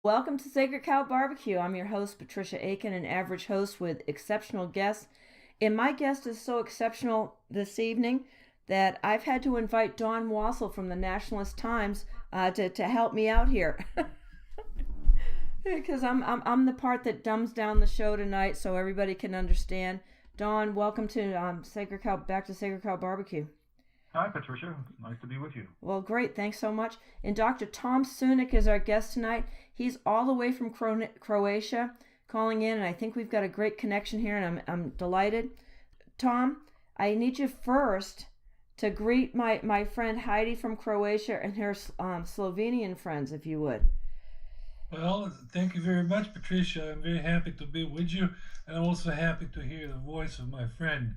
Welcome to Sacred Cow Barbecue. I'm your host, Patricia Aiken, an average host with exceptional guests. And my guest is so exceptional this evening that I've had to invite Dawn Wassall from the Nationalist Times to help me out here. Because I'm the part that dumbs down the show tonight so everybody can understand. Dawn, welcome to Sacred Cow, back to Sacred Cow Barbecue. Hi, Patricia. Nice to be with you. Well, great. Thanks so much. And Dr. Tom Sunic is our guest tonight. He's all the way from Croatia calling in, and I think we've got a great connection here, and I'm delighted. Tom, I need you first to greet my friend Heidi from Croatia and her Slovenian friends, if you would. Well, thank you very much, Patricia. I'm very happy to be with you, and I'm also happy to hear the voice of my friend,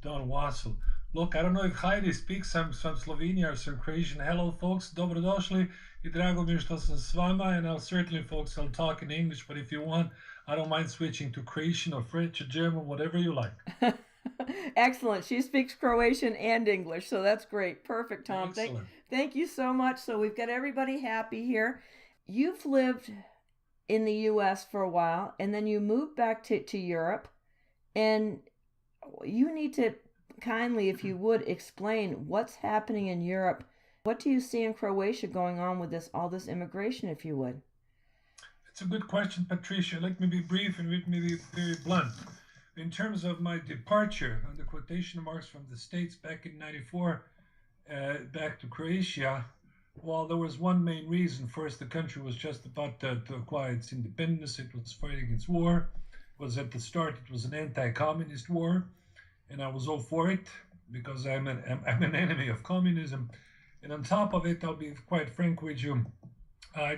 Don Wassall. Look, I don't know if Heidi speaks some Slovenia or some Croatian. Hello, folks. Dobrodošli. I drago mi je što sam s vama. And I'll certainly, folks, I'll talk in English, but if you want, I don't mind switching to Croatian or French or German, whatever you like. Excellent. She speaks Croatian and English, so that's great. Perfect, Tom. Thank you so much. So we've got everybody happy here. You've lived in the U.S. for a while, and then you moved back to Europe, and you need to kindly, if you would, explain what's happening in Europe. What do you see in Croatia going on with all this immigration, if you would? It's a good question, Patricia. Let me be brief and let me be very blunt. In terms of my departure, under quotation marks, from the States back in '94, back to Croatia, well, there was one main reason. First, the country was just about to acquire its independence. It was fighting its war. It was at the start, it was an anti-communist war. And I was all for it because I'm an enemy of communism. And on top of it, I'll be quite frank with you, I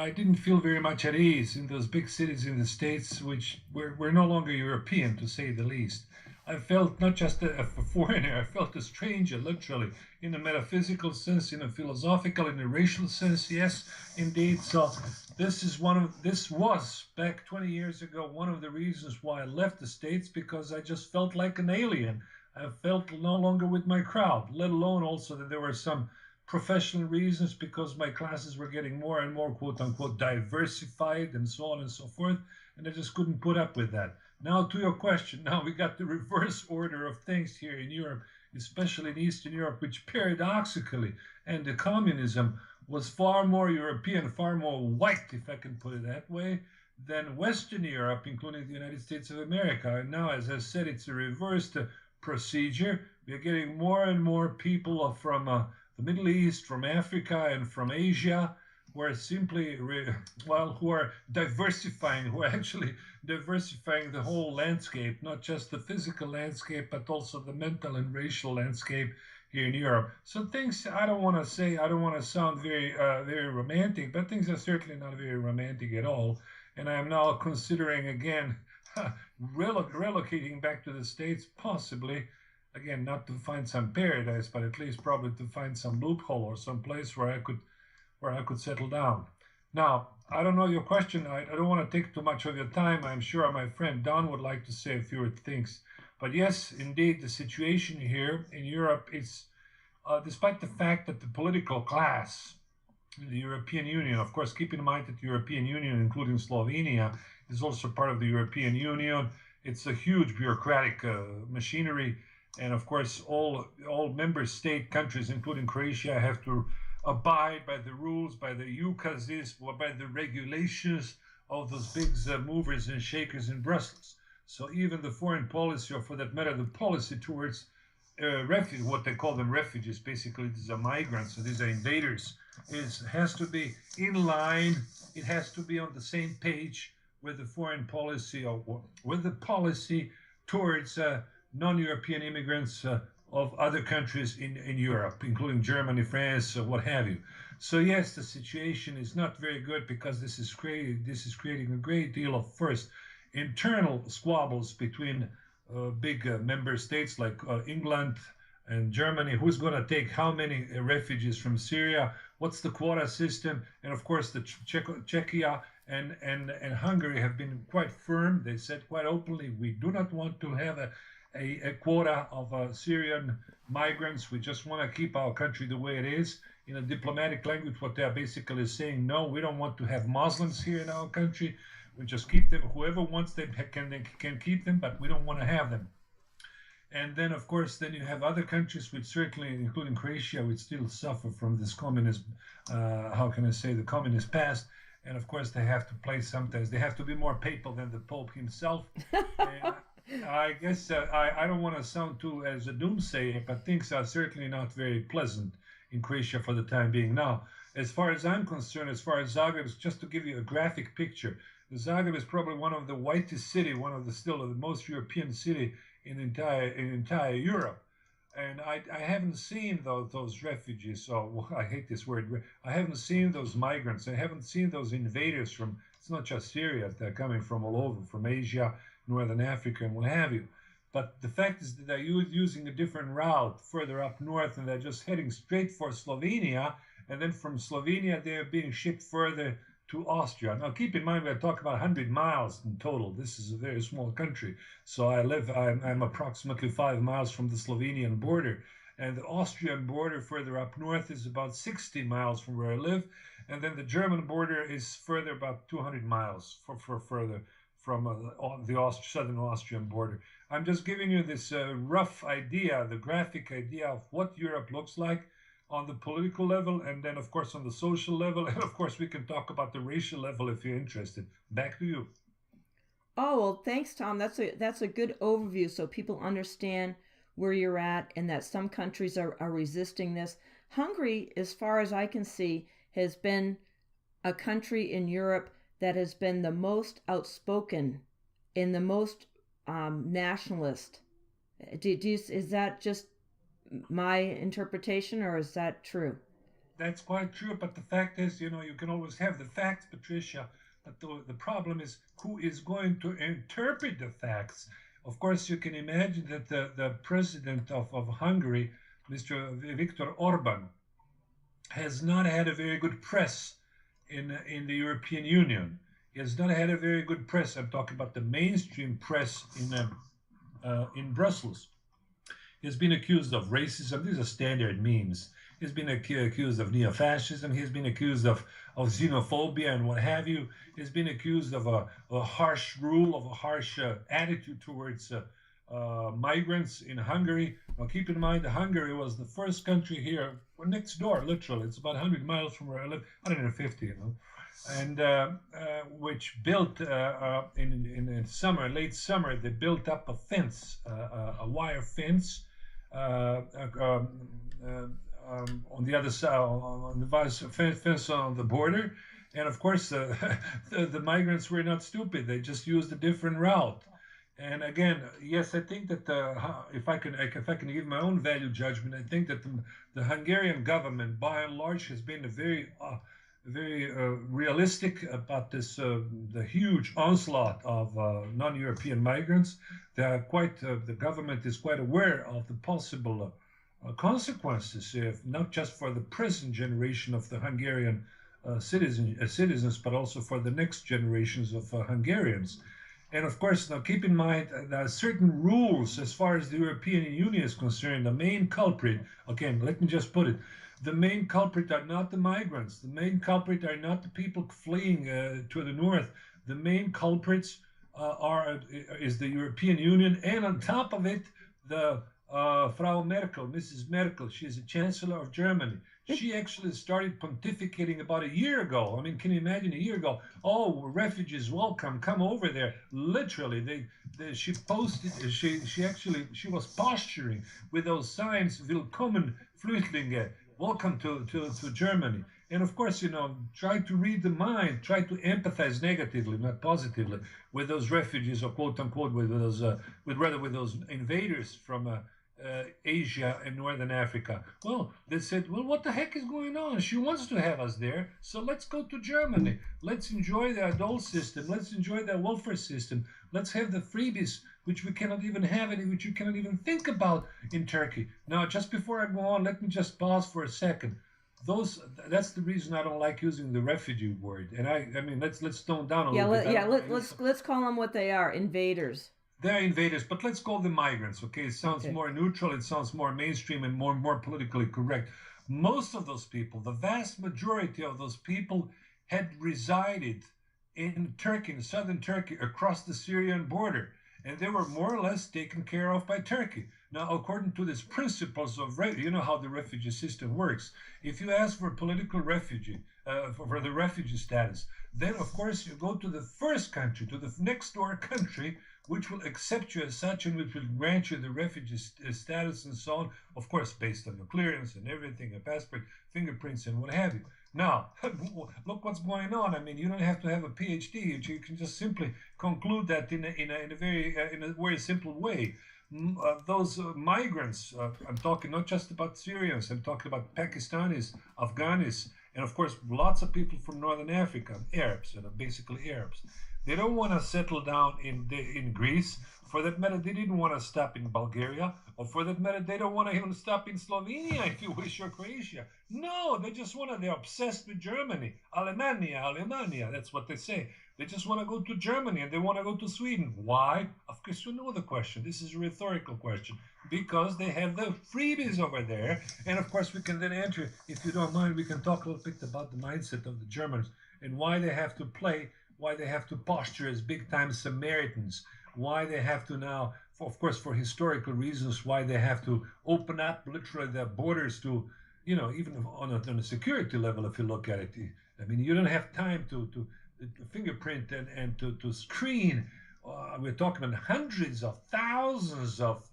didn't feel very much at ease in those big cities in the States, which were no longer European, to say the least. I felt not just a foreigner, I felt a stranger, literally, in a metaphysical sense, in a philosophical, in a racial sense, yes, indeed. So this was, back 20 years ago, one of the reasons why I left the States, because I just felt like an alien. I felt no longer with my crowd, let alone also that there were some professional reasons, because my classes were getting more and more, quote unquote, diversified and so on and so forth, and I just couldn't put up with that. Now to your question, now we got the reverse order of things here in Europe, especially in Eastern Europe, which paradoxically, and the communism was far more European, far more white, if I can put it that way, than Western Europe, including the United States of America. And now, as I said, it's a reversed procedure. We're getting more and more people from the Middle East, from Africa, and from Asia, who are simply, who are diversifying, who are actually diversifying the whole landscape, not just the physical landscape, but also the mental and racial landscape here in Europe. So things, I don't want to sound very romantic, but things are certainly not very romantic at all. And I am now considering again relocating back to the States, possibly, again, not to find some paradise, but at least probably to find some loophole or some place where I could settle down. Now, I don't know your question. I don't want to take too much of your time. I'm sure my friend Don would like to say a few things. But yes, indeed, the situation here in Europe is, despite the fact that the political class in the European Union, of course, keep in mind that the European Union, including Slovenia, is also part of the European Union. It's a huge bureaucratic machinery. And of course, all member state countries, including Croatia, have to abide by the rules, by the ukazes, or by the regulations of those big movers and shakers in Brussels. So even the foreign policy, or for that matter, the policy towards refugees, what they call them refugees, basically these are migrants, so these are invaders, has to be in line. It has to be on the same page with the foreign policy, or with the policy towards non-European immigrants of other countries in Europe, including Germany, France, or what have you. So yes, the situation is not very good, because this is creating a great deal of, first, internal squabbles between big member states like England and Germany. Who's going to take how many refugees from Syria? What's the quota system? And of course, the Czechia and Hungary have been quite firm. They said quite openly, we do not want to have a quota of Syrian migrants. We just want to keep our country the way it is. in a diplomatic language, what they're basically saying, no, we don't want to have Muslims here in our country. We just keep them. Whoever wants them can keep them, but we don't want to have them. And then, of course, then you have other countries which certainly, including Croatia, which still suffer from this communist, how can I say, the communist past. And of course, they have to play sometimes. They have to be more papal than the Pope himself. And I guess I don't want to sound too as a doomsayer, but things are certainly not very pleasant in Croatia for the time being. Now, as far as I'm concerned, as far as Zagreb, just to give you a graphic picture, Zagreb is probably one of the whitest city, one of the still the most European city in entire Europe. And I haven't seen those refugees. So I hate this word. I haven't seen those migrants. I haven't seen those invaders from. It's not just Syria. They're coming from all over, from Asia, Northern Africa, and what have you. But the fact is that they're using a different route further up north, and they're just heading straight for Slovenia. And then from Slovenia, they're being shipped further to Austria. Now, keep in mind, we're talking about 100 miles in total. This is a very small country. So I'm approximately 5 miles from the Slovenian border. And the Austrian border further up north is about 60 miles from where I live. And then the German border is further about 200 miles further from the southern Austrian border. I'm just giving you this rough idea, the graphic idea of what Europe looks like on the political level, and then of course on the social level, and of course we can talk about the racial level if you're interested. Back to you. Oh, well, thanks, Tom. That's a good overview so people understand where you're at and that some countries are resisting this. Hungary, as far as I can see, has been a country in Europe that has been the most outspoken and the most nationalist. Is that just my interpretation, or is that true? That's quite true, but the fact is, you can always have the facts, Patricia, but the problem is who is going to interpret the facts. Of course, you can imagine that the president of Hungary, Mr. Viktor Orban, has not had a very good press in the European Union. He has not had a very good press. I'm talking about the mainstream press in Brussels. He's been accused of racism. These are standard memes. He's been accused of neo-fascism. He's been accused of xenophobia and what have you. He's been accused of a harsh rule, of a harsh attitude towards migrants in Hungary. Now, keep in mind, Hungary was the first country here, next door, literally. It's about 100 miles from where I live, 150, and which built in summer, late summer, they built up a fence, a wire fence, on the other side, on the fence on the border. And of course, the migrants were not stupid. They just used a different route. And again, yes, I think that if I can give my own value judgment, I think that the Hungarian government, by and large, has been very realistic about this the huge onslaught of non-European migrants. They are the government is quite aware of the possible consequences, not just for the present generation of the Hungarian citizens, but also for the next generations of Hungarians. And of course, now keep in mind there are certain rules as far as the European Union is concerned. The main culprit, again, let me just put it, the main culprit are not the migrants. The main culprit are not the people fleeing to the north. The main culprits is the European Union, and on top of it, the Frau Merkel, Mrs. Merkel. She's the Chancellor of Germany. She actually started pontificating about a year ago. I mean, can you imagine a year ago? Oh, refugees, welcome, come over there. Literally, she posted. She was posturing with those signs, "Willkommen, Flüchtlinge." Welcome to Germany. And of course, try to read the mind, try to empathize negatively, not positively, with those refugees, or quote unquote, with those invaders from Asia and Northern Africa. Well, they said, well, what the heck is going on? She wants to have us there, so let's go to Germany. Let's enjoy their dole system. Let's enjoy their welfare system. Let's have the freebies, which we cannot even have, and which you cannot even think about in Turkey. Now, just before I go on, let me just pause for a second. That's the reason I don't like using the refugee word. And I mean, let's tone down a little bit. Let's call them what they are: invaders. They're invaders, but let's call them migrants. Okay, it sounds more neutral. It sounds more mainstream and more politically correct. most of those people, the vast majority of those people, had resided in Turkey, in southern Turkey, across the Syrian border, and they were more or less taken care of by Turkey. Now, according to these principles of, you know how the refugee system works. If you ask for political refugee, for the refugee status, then of course you go to the first country, to the next door country, which will accept you as such and which will grant you the refugee status and so on, of course, based on your clearance and everything, a passport, fingerprints, and what have you. Now, look what's going on. I mean, you don't have to have a PhD. You can just simply conclude that in a very simple way. Those migrants, I'm talking not just about Syrians, I'm talking about Pakistanis, Afghanis, and of course, lots of people from Northern Africa, Arabs, basically Arabs. They don't want to settle down in Greece. For that matter, they didn't want to stop in Bulgaria, or for that matter, they don't want to even stop in Slovenia, if you wish, or Croatia. No, they're obsessed with Germany. Alemania, that's what they say. They just want to go to Germany and they want to go to Sweden. Why? Of course, you know the question. This is a rhetorical question. Because they have the freebies over there. And of course, we can then enter, if you don't mind, we can talk a little bit about the mindset of the Germans and why they have to why they have to posture as big-time Samaritans, why they have to now, of course, for historical reasons, why they have to open up literally their borders to, even on a security level, if you look at it. I mean, you don't have time to fingerprint and to screen. We're talking about hundreds of thousands of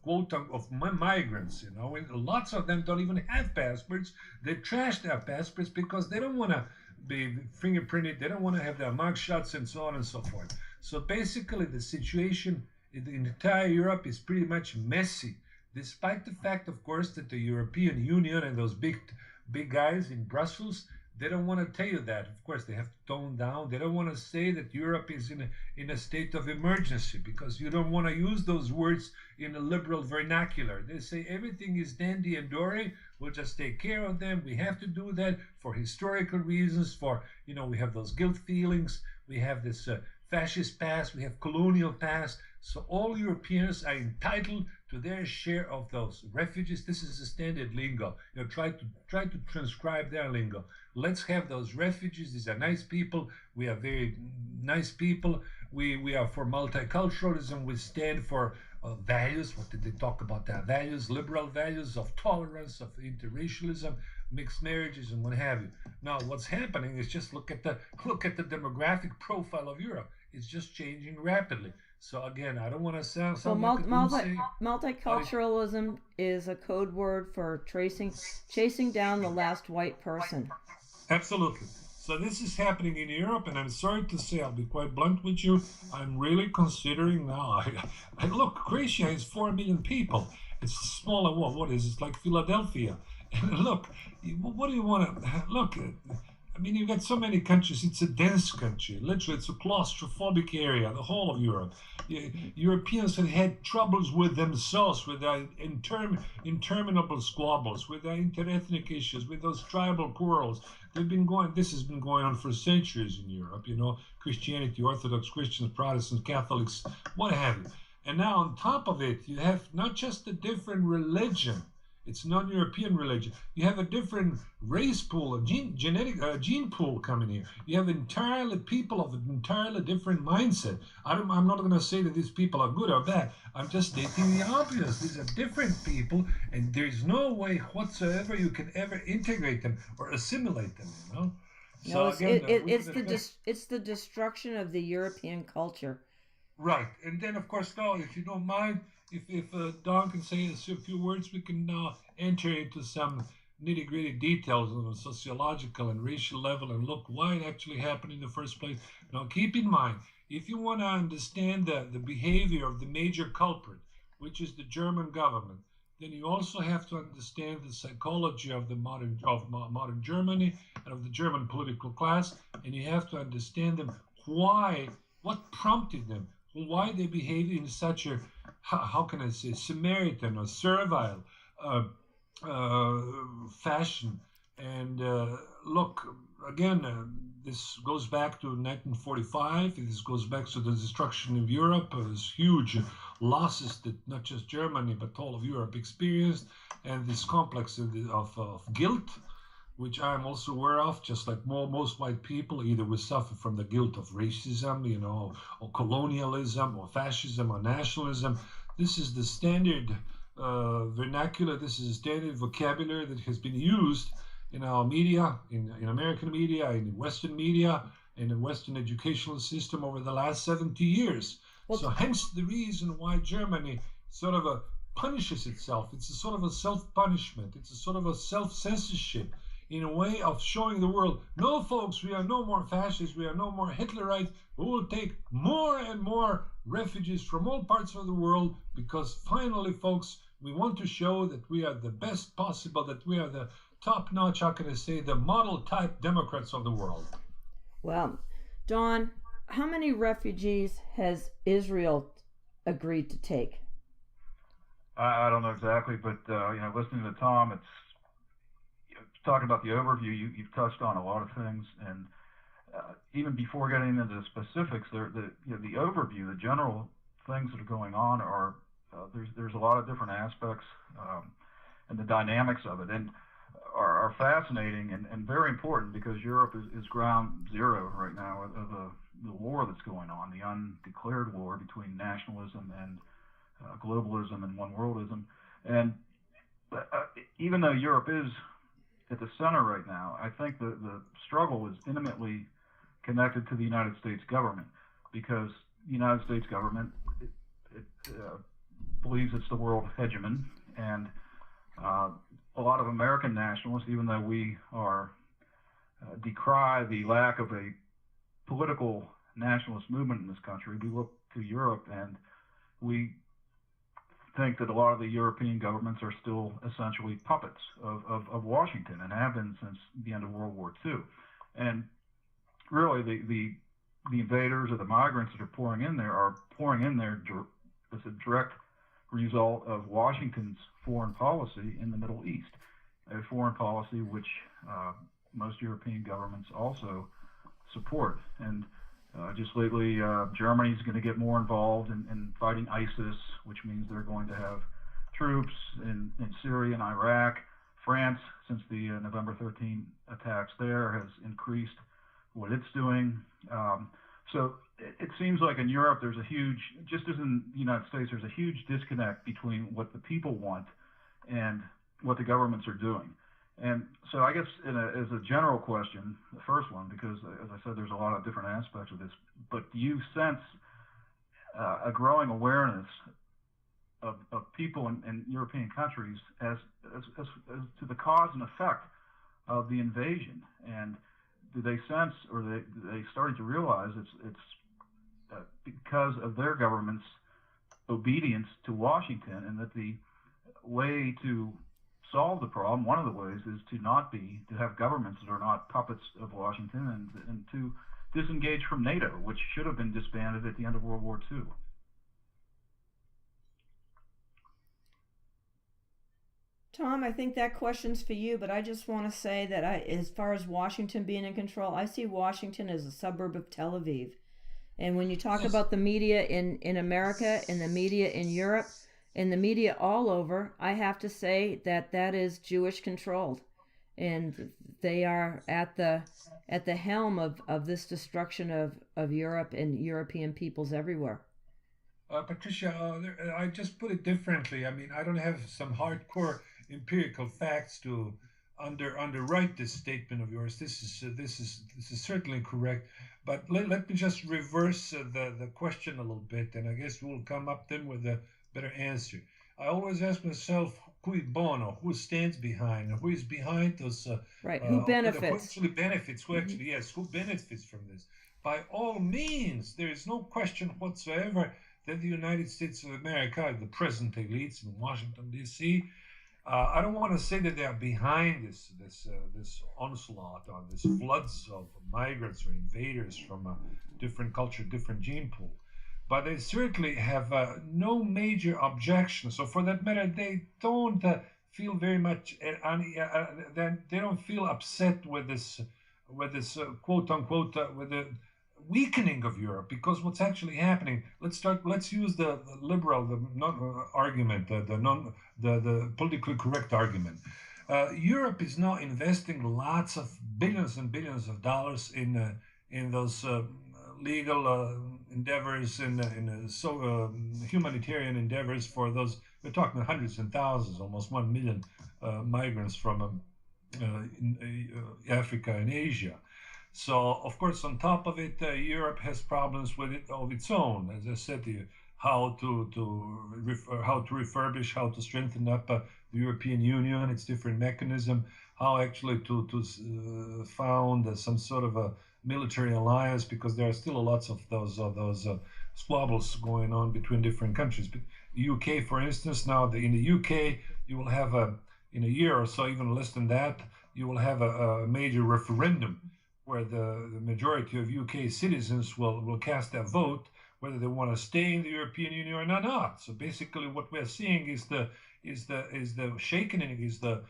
migrants. Lots of them don't even have passports. They trash their passports because they don't want to be fingerprinted. They don't want to have their mug shots and so on and so forth. So basically, the situation in the entire Europe is pretty much messy, despite the fact, of course, that the European Union and those big guys in Brussels, they don't want to tell you that. Of course, they have to tone down. They don't want to say that Europe is in a state of emergency because you don't want to use those words in a liberal vernacular. They say everything is dandy and dory. We'll just take care of them. We have to do that for historical reasons, for, we have those guilt feelings. We have this fascist past. We have colonial past. So all Europeans are entitled to their share of those refugees. This is the standard lingo. Try to transcribe their lingo. Let's have those refugees. These are nice people. We are very nice people. We are for multiculturalism. We stand for values. What did they talk about? Their values, liberal values of tolerance, of interracialism, mixed marriages, and what have you. Now, what's happening is just look at the demographic profile of Europe. It's just changing rapidly. So again, I don't want to sound multiculturalism is a code word for chasing down the last white person. Absolutely. So this is happening in Europe, and I'm sorry to say, I'll be quite blunt with you, I'm really considering now. Look, Croatia is 4 million people. It's smaller. What is it? It's like Philadelphia. And look, what do you want to look? I mean, you've got so many countries. It's a dense country. Literally, it's a claustrophobic area, the whole of Europe. Europeans have had troubles with themselves, with their interminable squabbles, with their interethnic issues, with those tribal quarrels. This has been going on for centuries in Europe, Christianity, Orthodox Christians, Protestants, Catholics, what have you. And now on top of it, you have not just a different religion. It's non-European religion. You have a different race pool, a gene pool coming here. You have entirely people of an entirely different mindset. I'm not going to say that these people are good or bad. I'm just stating the obvious. These are different people, and there's no way whatsoever you can ever integrate them or assimilate them. So again, it's the destruction of the European culture. Right, and then of course now, if you don't mind. If Don can say a few words, we can now enter into some nitty-gritty details on a sociological and racial level and look why it actually happened in the first place. Now, keep in mind, if you want to understand the behavior of the major culprit, which is the German government, then you also have to understand the psychology of modern Germany and of the German political class, and you have to understand them. What prompted them? Why they behave in such a, how can I say, Samaritan or servile fashion. And look, again, this goes back to 1945. This goes back to the destruction of Europe. There's huge losses that not just Germany, but all of Europe experienced. And this complex of guilt, which I'm also aware of, just like most white people, either we suffer from the guilt of racism, or colonialism, or fascism, or nationalism. This is the standard vernacular, this is the standard vocabulary that has been used in our media, in American media, in Western media, in the Western educational system over the last 70 years. Well, so hence the reason why Germany sort of punishes itself. It's a sort of a self-punishment. It's a sort of a self-censorship in a way of showing the world, no, folks, we are no more fascists, we are no more Hitlerites. We will take more and more refugees from all parts of the world because finally, folks, we want to show that we are the best possible, that we are the top-notch, how can I say, the model-type Democrats of the world. Well, Don, how many refugees has Israel agreed to take? I don't know exactly, but listening to Tom, it's talking about the overview. You've touched on a lot of things, and even before getting into the specifics, the overview, the general things that are going on are there's a lot of different aspects, and the dynamics of it, and are fascinating and very important because Europe is ground zero right now of the war that's going on, the undeclared war between nationalism and globalism and one worldism. And even though Europe is at the center right now, I think the struggle is intimately connected to the United States government because the United States government believes it's the world hegemon, and a lot of American nationalists, even though we are decry the lack of a political nationalist movement in this country, we look to Europe and we think that a lot of the European governments are still essentially puppets of Washington and have been since the end of World War II. And really the invaders or the migrants that are pouring in there as a direct result of Washington's foreign policy in the Middle East, a foreign policy which most European governments also support. And just lately, Germany is going to get more involved in fighting ISIS, which means they're going to have troops in Syria and Iraq. France, since the November 13 attacks there, has increased what it's doing. So it seems like in Europe there's a huge, just as in the United States, there's a huge disconnect between what the people want and what the governments are doing. And so I guess as a general question, the first one, because as I said, there's a lot of different aspects of this, but do you sense a growing awareness of people in European countries as to the cause and effect of the invasion? And do they sense, or are they starting to realize it's because of their government's obedience to Washington, and that the way to solve the problem, one of the ways, is to have governments that are not puppets of Washington, and to disengage from NATO, which should have been disbanded at the end of World War II. Tom, I think that question's for you, but I just want to say that as far as Washington being in control, I see Washington as a suburb of Tel Aviv. And when you talk about the media in America and the media in Europe and the media all over, I have to say that is Jewish controlled. And they are at the helm of this destruction of Europe and European peoples everywhere. Patricia, I just put it differently. I mean, I don't have some hardcore empirical facts to underwrite this statement of yours. This is certainly correct. But let me just reverse the question a little bit, and I guess we'll come up then with a better answer. I always ask myself, cui bono, who stands behind, who is behind those? Right, who benefits? Who actually benefits? Who actually, yes, who benefits from this? By all means, there is no question whatsoever that the United States of America, the present elites in Washington, D.C., I don't want to say that they are behind this onslaught or this floods of migrants or invaders from a different culture, different gene pool, but they certainly have no major objections. So for that matter, they don't feel very much. They don't feel upset with this quote unquote with the weakening of Europe, because what's actually happening, let's use the liberal, the non argument, the politically correct argument. Europe is now investing lots of billions and billions of dollars in those legal endeavors, humanitarian endeavors for those. We're talking hundreds and thousands, almost 1 million migrants from Africa and Asia. So, of course, on top of it, Europe has problems with it of its own. As I said to you, how to refurbish, how to strengthen up the European Union, its different mechanism, how actually to found some sort of a military alliance, because there are still lots of those squabbles going on between different countries. But the UK, for instance, now in the UK, you will have in a year or so, even less than that, you will have a major referendum where the majority of UK citizens will cast their vote whether they want to stay in the European Union or not. So basically, what we're seeing is the shakening, is the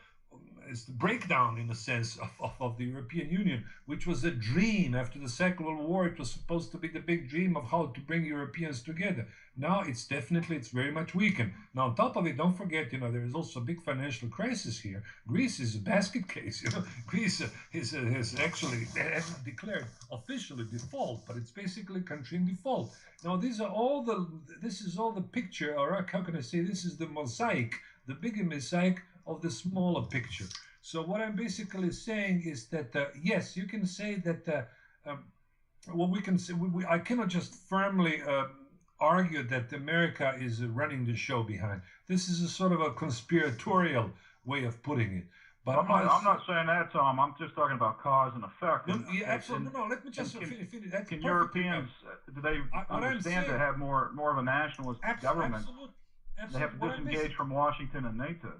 breakdown, in a sense, of the European Union, which was a dream after the Second World War. It was supposed to be the big dream of how to bring Europeans together. Now it's very much weakened. Now, on top of it, don't forget, there is also a big financial crisis here. Greece is a basket case. Greece has actually declared officially default, but it's basically a country in default. Now, this is all the picture, or how can I say, this is the mosaic, the bigger mosaic of the smaller picture. So what I'm basically saying is that, yes, you can say that, we can say, I cannot just firmly argue that America is running the show behind. This is a sort of a conspiratorial way of putting it. But I'm not saying that, Tom. I'm just talking about cause and effect. Yeah, absolutely. No, let me just finish. Can Europeans, do they understand to have more of a nationalist government? Absolutely. They have to disengage from Washington and NATO.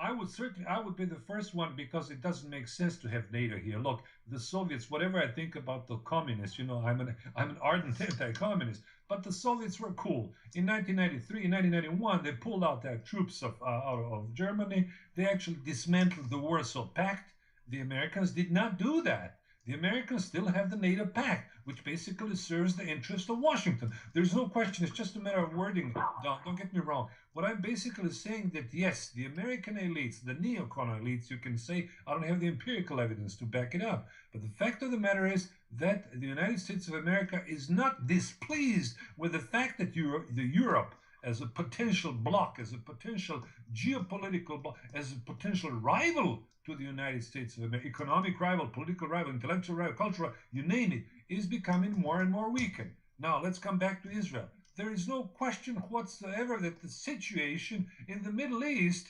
I would be the first one, because it doesn't make sense to have NATO here. Look, the Soviets, whatever I think about the communists, I'm an ardent anti-communist, but the Soviets were cool. In 1993, in 1991, they pulled out their troops out of Germany. They actually dismantled the Warsaw Pact. The Americans did not do that. The Americans still have the NATO Pact, which basically serves the interest of Washington. There's no question. It's just a matter of wording. Don't get me wrong. What I'm basically saying that, yes, the American elites, the neocon elites, you can say, I don't have the empirical evidence to back it up. But the fact of the matter is that the United States of America is not displeased with the fact that Europe, as a potential bloc, as a potential geopolitical bloc, as a potential rival to the United States of America, economic rival, political rival, intellectual rival, cultural, you name it, is becoming more and more weakened. Now, let's come back to Israel. There is no question whatsoever that the situation in the Middle East,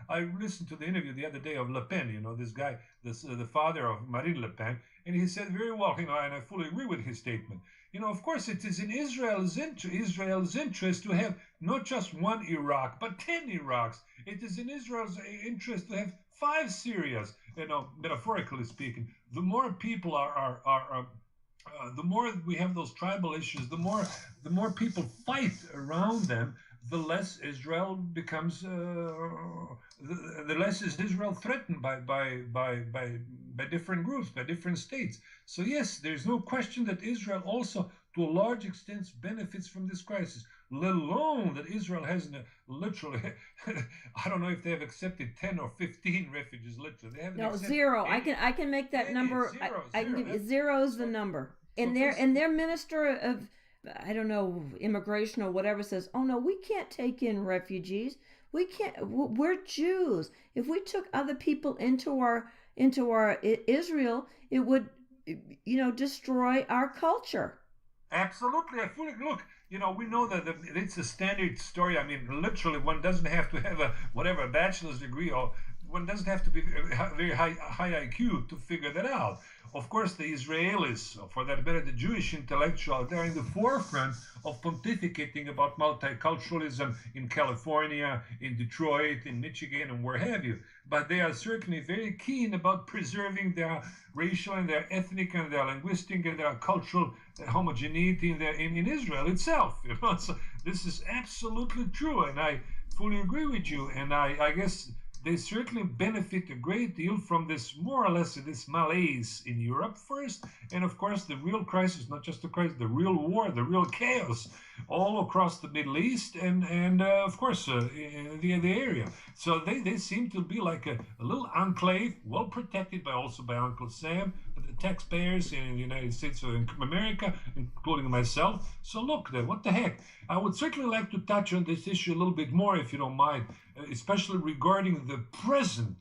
I listened to the interview the other day of Le Pen, this guy, the father of Marine Le Pen, and he said very well, and I fully agree with his statement. Of course, it is in Israel's interest to have not just one Iraq, but 10 Iraqs. It is in Israel's interest to have 5 Syrias, metaphorically speaking. The more people the more we have those tribal issues, the more people fight around them, the less Israel becomes, the less is Israel threatened by different groups, by different states. So yes, there's no question that Israel also, to a large extent, benefits from this crisis. Let alone that Israel hasn't literally, I don't know if they have accepted 10 or 15 refugees. Literally, they haven't. No, 0. I can make that number. I can give you 0 is the number. And their minister of, I don't know, immigration or whatever says, oh no, we can't take in refugees. We can't. We're Jews. If we took other people into our Israel, it would, destroy our culture. Absolutely. I fully look. We know that it's a standard story. I mean, literally, one doesn't have to have a bachelor's degree, or one doesn't have to be very high IQ to figure that out. Of course, the Israelis, or for that matter, the Jewish intellectuals, they're in the forefront of pontificating about multiculturalism in California, in Detroit, in Michigan, and where have you. But they are certainly very keen about preserving their racial and their ethnic and their linguistic and their cultural homogeneity in Israel itself. So this is absolutely true, and I fully agree with you. And I guess they certainly benefit a great deal from this, more or less, this malaise in Europe first, and of course the real crisis, not just the crisis, the real war, the real chaos all across the Middle East, and of course in the area. So they seem to be like a little enclave, well protected by also by Uncle Sam, the taxpayers in the United States of America, including myself. So look, what the heck? I would certainly like to touch on this issue a little bit more, if you don't mind, especially regarding the present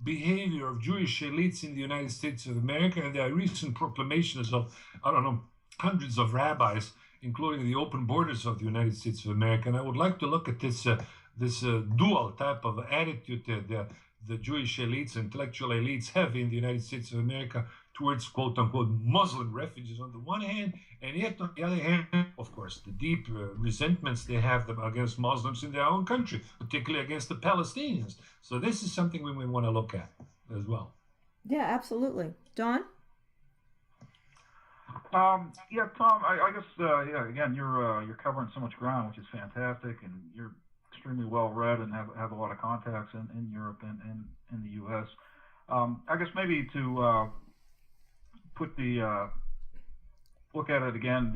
behavior of Jewish elites in the United States of America and the recent proclamations of, I don't know, hundreds of rabbis, including the open borders of the United States of America. And I would like to look at this dual type of attitude that the Jewish elites, intellectual elites have in the United States of America towards quote-unquote Muslim refugees on the one hand, and yet on the other hand, of course, the deep resentments they have against Muslims in their own country, particularly against the Palestinians. So this is something we want to look at as well. Yeah, absolutely. Don? Yeah, Tom, I guess, yeah, again, you're covering so much ground, which is fantastic, and you're extremely well read and have a lot of contacts in Europe and in the U.S. I guess maybe to put the look at it again,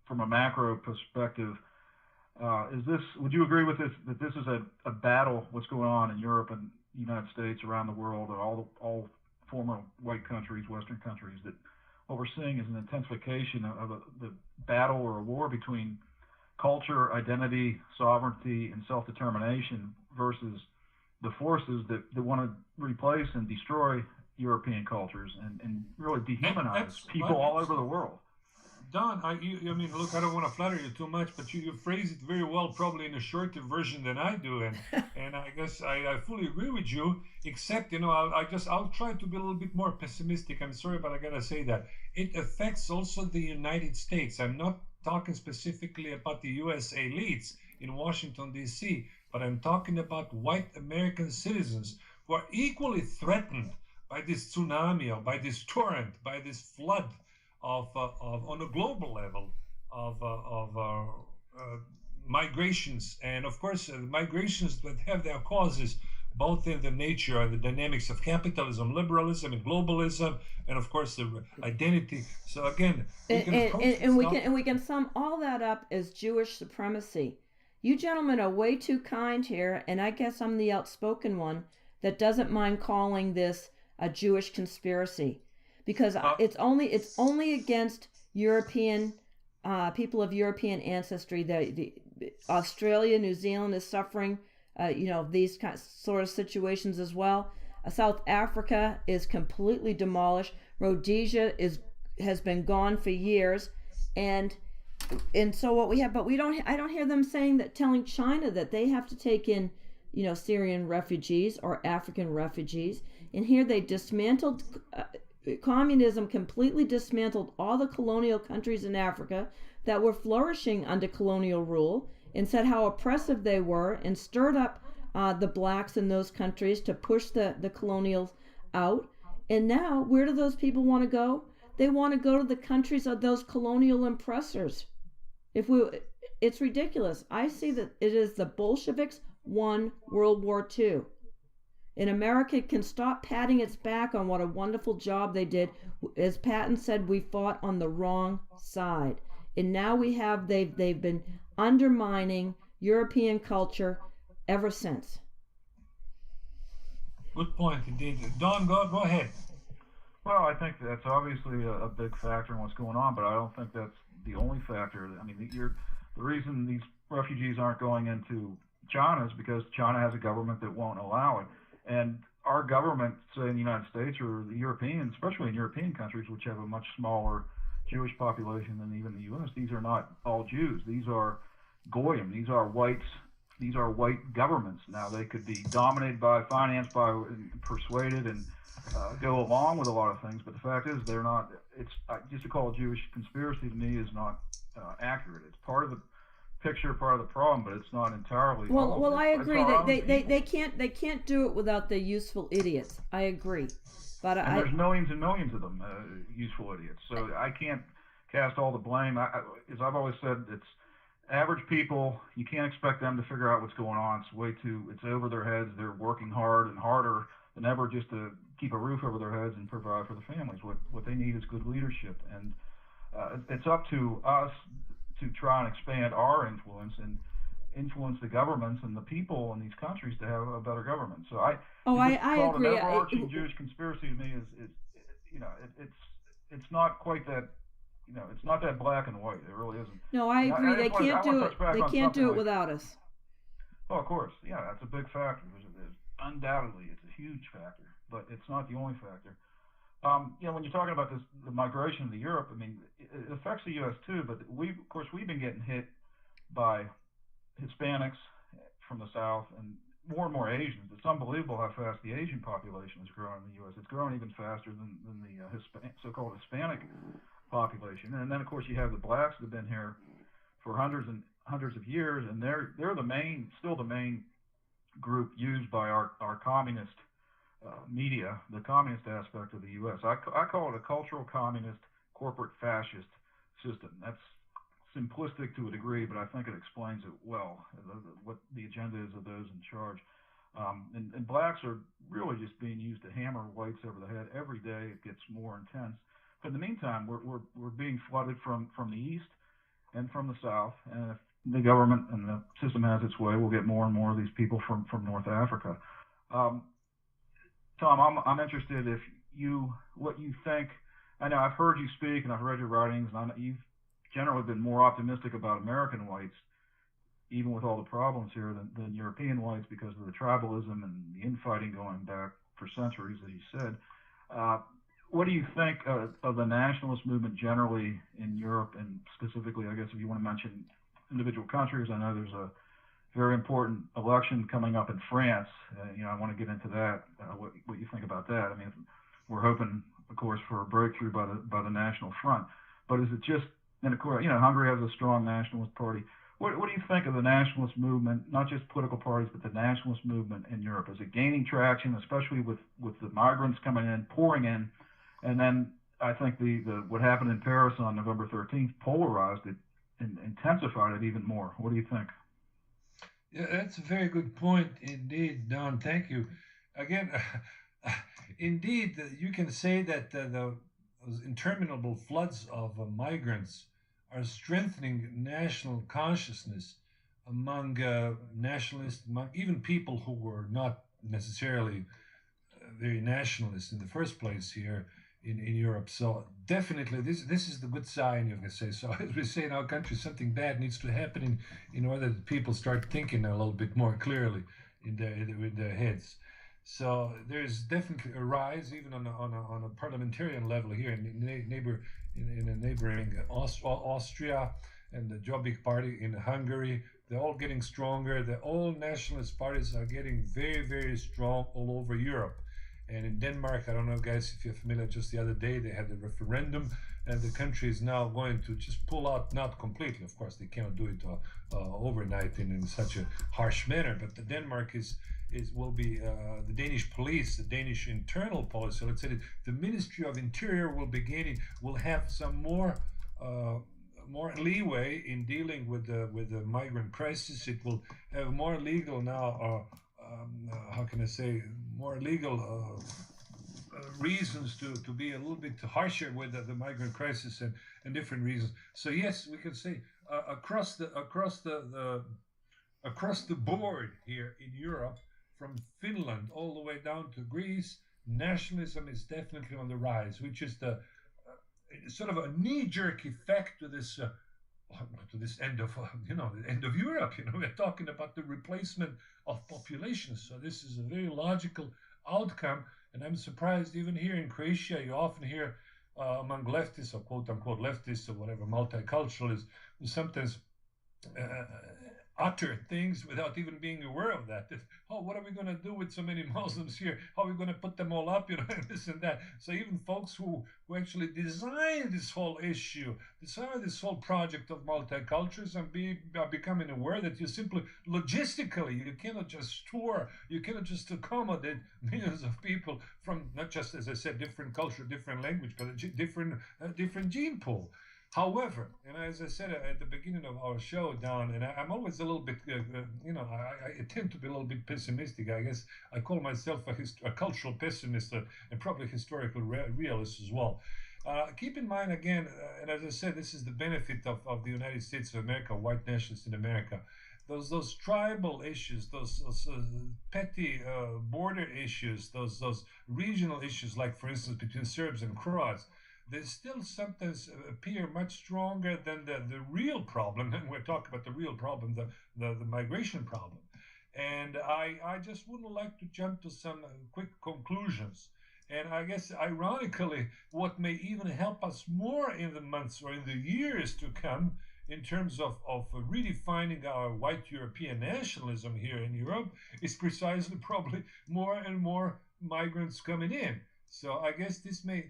from a macro perspective, would you agree with this, that this is a battle, what's going on in Europe and the United States, around the world, and all former white countries, Western countries, that what we're seeing is an intensification of the battle or a war between culture, identity, sovereignty, and self-determination versus the forces that want to replace and destroy European cultures and really dehumanize people all over the world. Don, I mean, look, I don't want to flatter you too much, but you phrase it very well, probably in a shorter version than I do, and I guess I fully agree with you. Except, I'll try to be a little bit more pessimistic. I'm sorry, but I gotta say that it affects also the United States. I'm not talking specifically about the U.S. elites in Washington D.C., but I'm talking about white American citizens who are equally threatened by this tsunami, or by this torrent, by this flood of on a global level of migrations, and of course migrations that have their causes both in the nature and the dynamics of capitalism, liberalism, and globalism, and of course the identity. So again, we can sum all that up as Jewish supremacy. You gentlemen are way too kind here, and I guess I'm the outspoken one that doesn't mind calling this a Jewish conspiracy, because it's only against European people of European ancestry. The Australia, New Zealand is suffering, these sort of situations as well. South Africa is completely demolished. Rhodesia has been gone for years, and so what we have, but I don't hear them telling China that they have to take in, Syrian refugees or African refugees. And here they dismantled. Communism completely dismantled all the colonial countries in Africa that were flourishing under colonial rule, and said how oppressive they were, and stirred up the blacks in those countries to push the colonials out. And now, where do those people want to go? They want to go to the countries of those colonial oppressors. It's ridiculous. I see that it is the Bolsheviks won World War II. And America can stop patting its back on what a wonderful job they did. As Patton said, we fought on the wrong side. And now they've been undermining European culture ever since. Good point indeed. Don, go ahead. Well, I think that's obviously a big factor in what's going on, but I don't think that's the only factor. I mean, the reason these refugees aren't going into China is because China has a government that won't allow it. And our government, say in the United States or the Europeans, especially in European countries, which have a much smaller Jewish population than even the U.S., these are not all Jews. These are goyim. These are whites. These are white governments. Now, they could be dominated by, financed by, persuaded, and go along with a lot of things. But the fact is, they're not. It's just to call it Jewish conspiracy to me is not accurate. It's part of the picture, part of the problem, but it's not entirely. Well, I agree. They can't do it without the useful idiots. I agree, but there's millions and millions of them, useful idiots. So I can't cast all the blame. As I've always said, average people, you can't expect them to figure out what's going on. It's over their heads. They're working hard and harder than ever just to keep a roof over their heads and provide for the families. What they need is good leadership, and it's up to us to try and expand our influence and influence the governments and the people in these countries to have a better government. So I agree. An overarching Jewish conspiracy to me is it's not quite that. It's not that black and white. It really isn't. No, I agree. They can't do it. They can't do it without us. Oh, of course. Yeah, that's a big factor. Undoubtedly, it's a huge factor, but it's not the only factor. When you're talking about the migration to Europe, I mean, it affects the U.S. too, but we've been getting hit by Hispanics from the South and more Asians. It's unbelievable how fast the Asian population is growing in the U.S. It's growing even faster than the so-called Hispanic population. And then, of course, you have the blacks that have been here for hundreds and hundreds of years, and they're still the main group used by our communist media, the communist aspect of the U.S. I call it a cultural communist corporate fascist system. That's simplistic to a degree, but I think it explains it well, what the agenda is of those in charge. And blacks are really just being used to hammer whites over the head every day. It gets more intense. But in the meantime, we're being flooded from the east and from the south, and if the government and the system has its way, we'll get more and more of these people from North Africa. Tom, I'm interested what you think. I know I've heard you speak and I've read your writings, and I know you've generally been more optimistic about American whites, even with all the problems here, than European whites because of the tribalism and the infighting going back for centuries, as you said. What do you think of the nationalist movement generally in Europe, and specifically, I guess, if you want to mention individual countries? I know there's a very important election coming up in France. I want to get into that. What you think about that? I mean, we're hoping, of course, for a breakthrough by the National Front. But is it just, and of course, Hungary has a strong nationalist party. What do you think of the nationalist movement, not just political parties, but the nationalist movement in Europe? Is it gaining traction, especially with the migrants coming in, pouring in? And then I think what happened in Paris on November 13th polarized it and intensified it even more. What do you think? Yeah, that's a very good point indeed, Don. Thank you. Again, indeed, you can say that those interminable floods of migrants are strengthening national consciousness among nationalists, among even people who were not necessarily very nationalist in the first place here in Europe. So definitely this is the good sign, you can say. So as we say in our country, something bad needs to happen in order that people start thinking a little bit more clearly in their heads. So there's definitely a rise even on a parliamentarian level here in a neighboring Austria, and the Jobbik party in Hungary. They're all getting stronger. All nationalist parties are getting very, very strong all over Europe. And in Denmark, I don't know, guys, if you're familiar, just the other day they had a referendum, and the country is now going to just pull out, not completely, of course, they cannot do it overnight in such a harsh manner, but the Denmark will be the Danish police, the Danish internal policy. Let's say the Ministry of Interior will have some more leeway in dealing with the migrant crisis. It will have more legal now. How can I say, more legal reasons to be a little bit harsher with the migrant crisis and different reasons. So yes, we can say across the board here in Europe, from Finland all the way down to Greece, nationalism is definitely on the rise, which is the sort of a knee-jerk effect to this end of the end of Europe. We're talking about the replacement of population. So this is a very logical outcome, and I'm surprised even here in Croatia you often hear among leftists, or quote unquote leftists, or whatever, multiculturalists, who sometimes utter things without even being aware of that. What are we going to do with so many Muslims here? How are we going to put them all up, this and that. So even folks who actually designed this whole issue, designed this whole project of multiculturalism, are becoming aware that you simply, logistically, you cannot just accommodate millions of people from, not just, as I said, different culture, different language, but a different gene pool. However, and as I said at the beginning of our show, Don, and I'm always a little bit, I tend to be a little bit pessimistic. I guess I call myself a cultural pessimist and probably historical realist as well. Keep in mind again, and as I said, this is the benefit of the United States of America, white nationalists in America. Those tribal issues, those petty border issues, those regional issues, like for instance between Serbs and Croats, they still sometimes appear much stronger than the real problem. And we're talking about the real problem, the migration problem. And I just wouldn't like to jump to some quick conclusions. And I guess, ironically, what may even help us more in the months or in the years to come in terms of redefining our white European nationalism here in Europe is precisely probably more and more migrants coming in. So I guess this may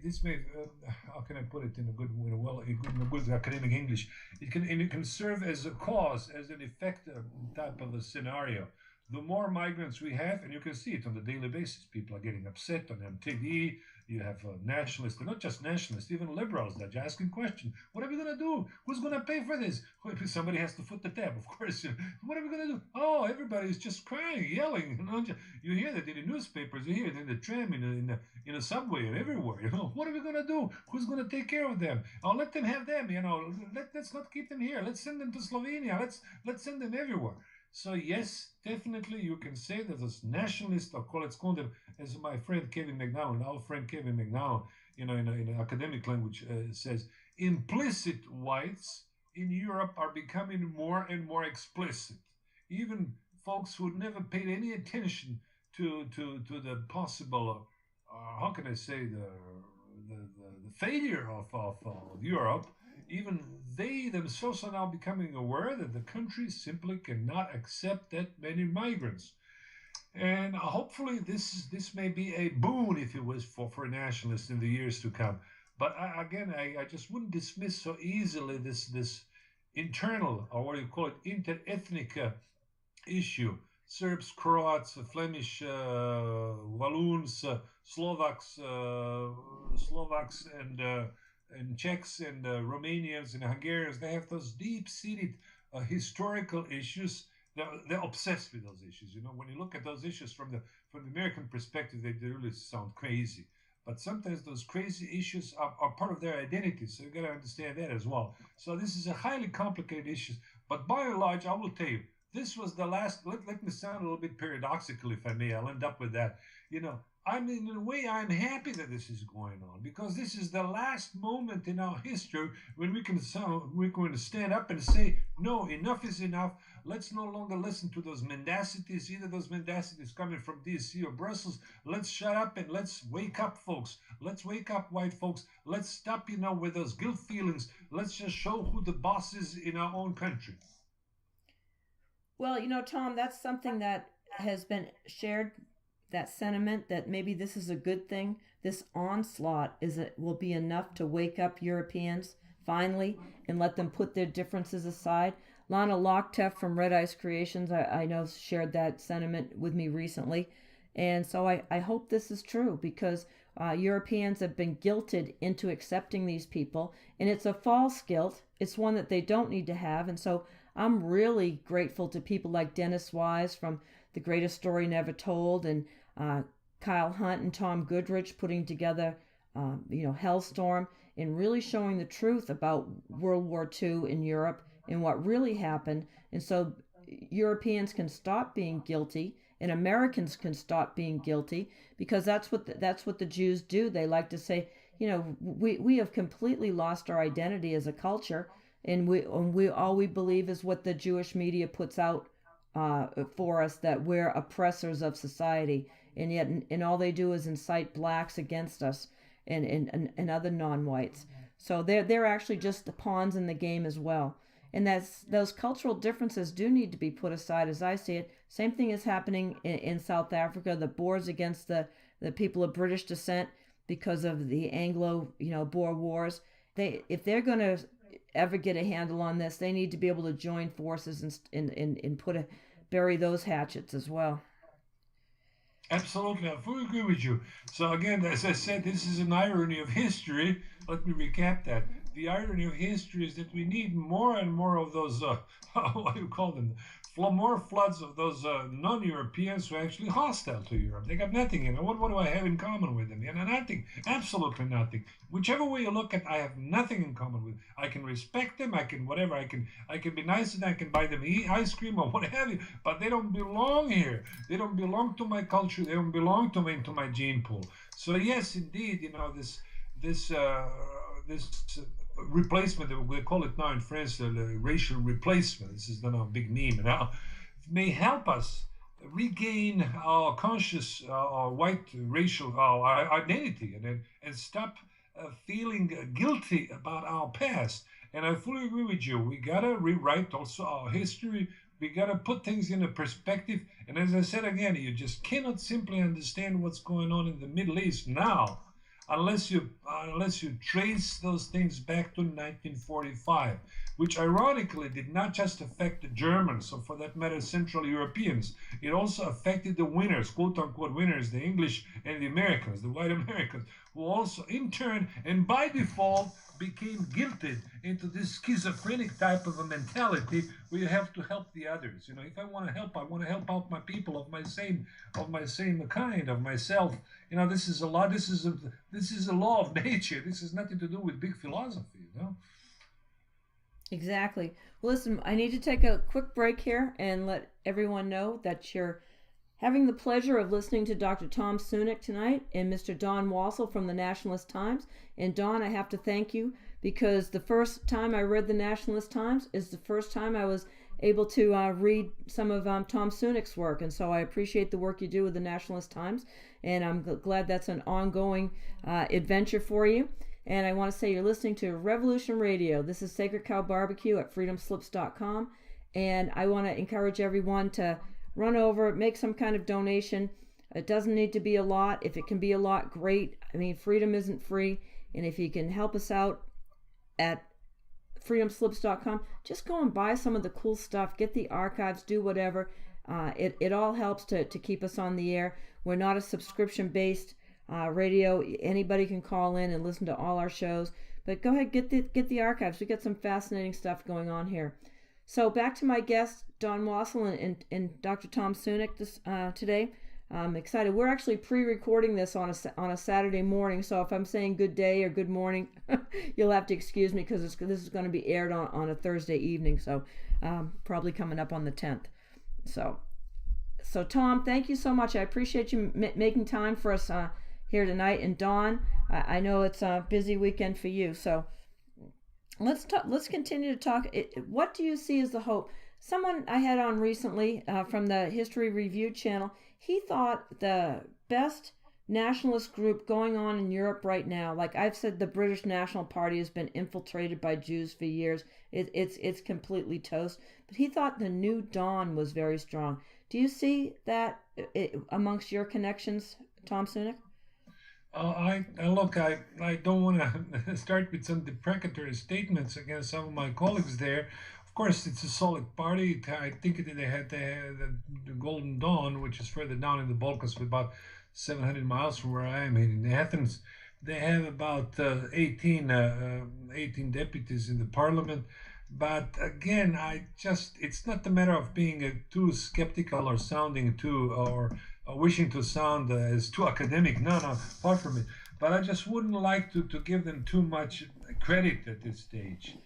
how can I put it in a good academic English? It can serve as a cause, as an effect type of a scenario. The more migrants we have, and you can see it on a daily basis, people are getting upset on MTV. You have nationalists, and not just nationalists, even liberals that are asking questions. What are we going to do? Who's going to pay for this? Somebody has to foot the tab, of course. What are we going to do? Oh, everybody's just crying, yelling. You hear that in the newspapers, you hear it in the tram, in the subway, and everywhere. What are we going to do? Who's going to take care of them? Oh, let them have them. Let's not keep them here. Let's send them to Slovenia. Let's send them everywhere. So yes, definitely you can say that as nationalist, or call it as my friend Kevin McDonald, our friend Kevin McDonald, in academic language says, implicit whites in Europe are becoming more and more explicit. Even folks who never paid any attention to the possible, how can I say, the failure of Europe, even they themselves are now becoming aware that the country simply cannot accept that many migrants. And hopefully this may be a boon, if you wish, for nationalists in the years to come. But I just wouldn't dismiss so easily this internal, or what do you call it, inter-ethnic issue. Serbs, Croats, Flemish, Walloons, Slovaks, and Czechs and Romanians and Hungarians, they have those deep-seated historical issues. They're obsessed with those issues. When you look at those issues from the American perspective, they really sound crazy. But sometimes those crazy issues are part of their identity, so you got to understand that as well. So this is a highly complicated issue. But by and large, I will tell you, this was the last. Let me sound a little bit paradoxical, if I may. I'll end up with that. In a way, I'm happy that this is going on, because this is the last moment in our history when we're going to stand up and say, no, enough is enough. Let's no longer listen to those mendacities, either those mendacities coming from DC or Brussels. Let's shut up and let's wake up, folks. Let's wake up, white folks. Let's stop, with those guilt feelings. Let's just show who the boss is in our own country. Well, Tom, that's something that has been shared, that sentiment that maybe this is a good thing. This onslaught will be enough to wake up Europeans finally and let them put their differences aside. Lana Lochtef from Red Ice Creations, I know, shared that sentiment with me recently. And so I hope this is true, because Europeans have been guilted into accepting these people, and it's a false guilt. It's one that they don't need to have. And so I'm really grateful to people like Dennis Wise from The Greatest Story Never Told, and Kyle Hunt and Tom Goodrich putting together, Hellstorm, and really showing the truth about World War II in Europe and what really happened. And so Europeans can stop being guilty, and Americans can stop being guilty, because that's what the Jews do. They like to say, we have completely lost our identity as a culture, and we all we believe is what the Jewish media puts out for us, that we're oppressors of society, and yet all they do is incite blacks against us and other non-whites. So they're actually just the pawns in the game as well. And those cultural differences do need to be put aside, as I see it. Same thing is happening in South Africa. The Boers against the people of British descent because of the Anglo-Boer wars. If they're going to ever get a handle on this, they need to be able to join forces and bury those hatchets as well. Absolutely, I fully agree with you. So again, as I said, this is an irony of history. Let me recap that. the irony of history is that we need more and more of those, what do you call them? More floods of those non-Europeans who are actually hostile to Europe. They got nothing, What do I have in common with them? Nothing. Absolutely nothing. Whichever way you look at, I have nothing in common with. I can respect them. I can whatever. I can be nice to them. I can buy them ice cream or what have you. But they don't belong here. They don't belong to my culture. They don't belong to my gene pool. So yes, indeed, this replacement, we call it now in France, racial replacement. This is now a big meme now. May help us regain our conscious, our white racial, our identity, and stop feeling guilty about our past. And I fully agree with you. We gotta rewrite also our history. We gotta put things in a perspective. And as I said again, you just cannot simply understand what's going on in the Middle East now unless you trace those things back to 1945, which ironically did not just affect the Germans, or for that matter, Central Europeans. It also affected the winners, quote unquote winners, the English and the Americans, the white Americans, who also in turn and by default became guilted into this schizophrenic type of a mentality where you have to help the others. If I want to help out my people of my same kind, of myself. This is a law. This is a law of nature. This has nothing to do with big philosophy. Exactly. Well, listen, I need to take a quick break here and let everyone know that you're having the pleasure of listening to Dr. Tom Sunic tonight and Mr. Don Wassall from the Nationalist Times. And Don, I have to thank you because the first time I read the Nationalist Times is the first time I was able to read some of Tom Sunic's work. And so I appreciate the work you do with the Nationalist Times. And I'm glad that's an ongoing adventure for you. And I want to say you're listening to Revolution Radio. This is Sacred Cow Barbecue at freedomslips.com. And I want to encourage everyone to run over, make some kind of donation. It doesn't need to be a lot. If it can be a lot, great. I mean, freedom isn't free. And if you can help us out at freedomslips.com, just go and buy some of the cool stuff. Get the archives, do whatever. It all helps to keep us on the air. We're not a subscription-based radio. Anybody can call in and listen to all our shows. But go ahead, get the archives. We got some fascinating stuff going on here. So back to my guests, Don Wassall and Dr. Tom Sunic today. I'm excited. We're actually pre-recording this on a Saturday morning, so if I'm saying good day or good morning, you'll have to excuse me because this is going to be aired on a Thursday evening, so probably coming up on the 10th. So Tom, thank you so much. I appreciate you making time for us here tonight. And Don, I know it's a busy weekend for you, so let's continue to talk. What do you see as the hope? Someone I had on recently from the History Review channel, he thought the best nationalist group going on in Europe right now, like I've said, the British National Party has been infiltrated by Jews for years. It's completely toast. But he thought the New Dawn was very strong. Do you see that amongst your connections, Tom Sunic? I don't want to start with some deprecatory statements against some of my colleagues there. Of course, it's a solid party. I think they had the Golden Dawn, which is further down in the Balkans, about 700 miles from where I am in Athens. They have about 18 deputies in the parliament. But again, it's not the matter of being too skeptical or sounding too, or wishing to sound as too academic. No, far from it. But I just wouldn't like to give them too much credit at this stage.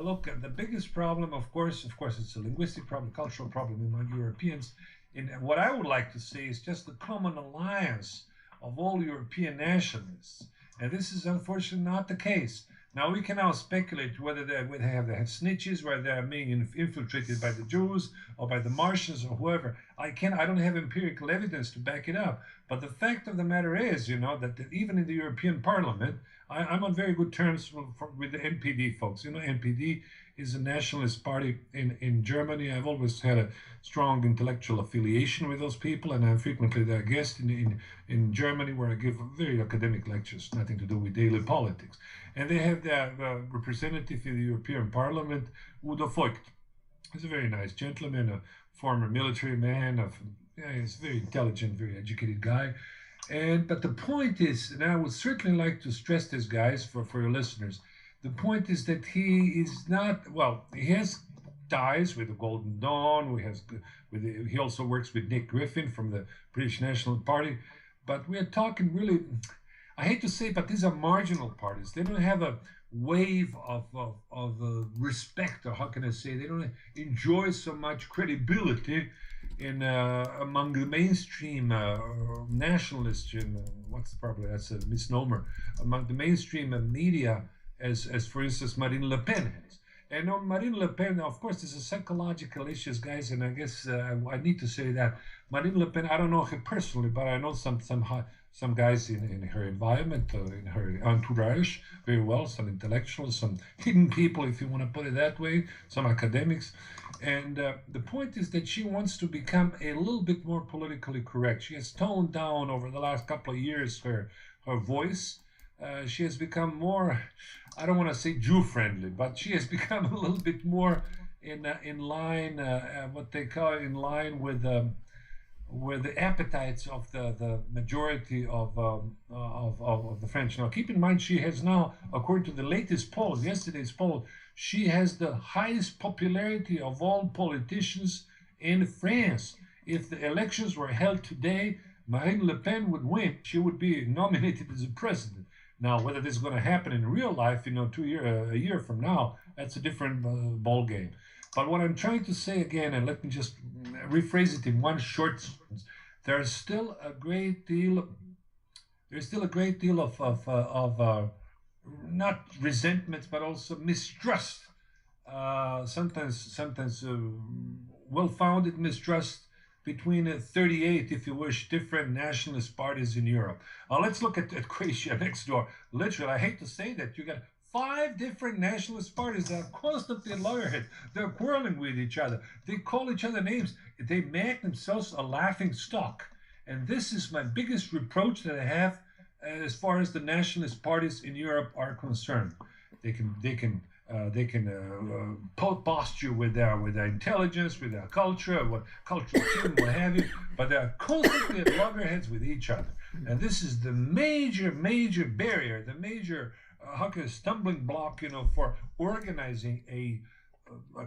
Look, the biggest problem, of course, it's a linguistic problem, cultural problem among Europeans. And what I would like to see is just the common alliance of all European nationalists. And this is unfortunately not the case. Now we can now speculate whether they have snitches, whether they're being infiltrated by the Jews or by the Martians or whoever. I don't have empirical evidence to back it up. But the fact of the matter is, that even in the European Parliament, I'm on very good terms with the NPD folks. NPD is a nationalist party in Germany. I've always had a strong intellectual affiliation with those people, and I'm frequently their guest in Germany, where I give very academic lectures, nothing to do with daily politics. And they have their representative in the European Parliament, Udo Voigt. He's a very nice gentleman, a former military man. He's a very intelligent, very educated guy. But the point is, and I would certainly like to stress this, guys, for your listeners, The point is that he is not, well, he has ties with the Golden Dawn. He also works with Nick Griffin from the British National Party. But we're talking really, I hate to say, but these are marginal parties. They don't have a wave of respect, or how can I say, they don't enjoy so much credibility in among the mainstream nationalists. What's the problem? That's a misnomer. Among the mainstream media, as for instance Marine Le Pen has. And on Marine Le Pen, of course, there's a psychological issues, guys, and I guess I need to say that Marine Le Pen, I don't know her personally, but I know some guys in her environment, in her entourage, very well, some intellectuals, some hidden people, if you want to put it that way, some academics. And the point is that she wants to become a little bit more politically correct. She has toned down over the last couple of years her voice. She has become more, I don't want to say Jew-friendly, but she has become a little bit more in line, what they call in line with the appetites of the majority of the French. Now, keep in mind, she has now, according to the latest poll, yesterday's poll, she has the highest popularity of all politicians in France. If the elections were held today, Marine Le Pen would win. She would be nominated as a president. Now, whether this is going to happen in real life, a year from now, that's a different ball game. But what I'm trying to say again, and let me just rephrase it in one short sentence, there's still a great deal of not resentment, but also mistrust. Sometimes well-founded mistrust between 38, if you wish, different nationalist parties in Europe. Let's look at Croatia next door. Literally, I hate to say that, you got 5 different nationalist parties that are constantly at loggerheads. They're quarreling with each other. They call each other names. They make themselves a laughing stock. And this is my biggest reproach that I have as far as the nationalist parties in Europe are concerned. They can posture with their intelligence, with their culture, what cultural what have you, but they're constantly at loggerheads with each other. And this is the major barrier, the major stumbling block, for organizing a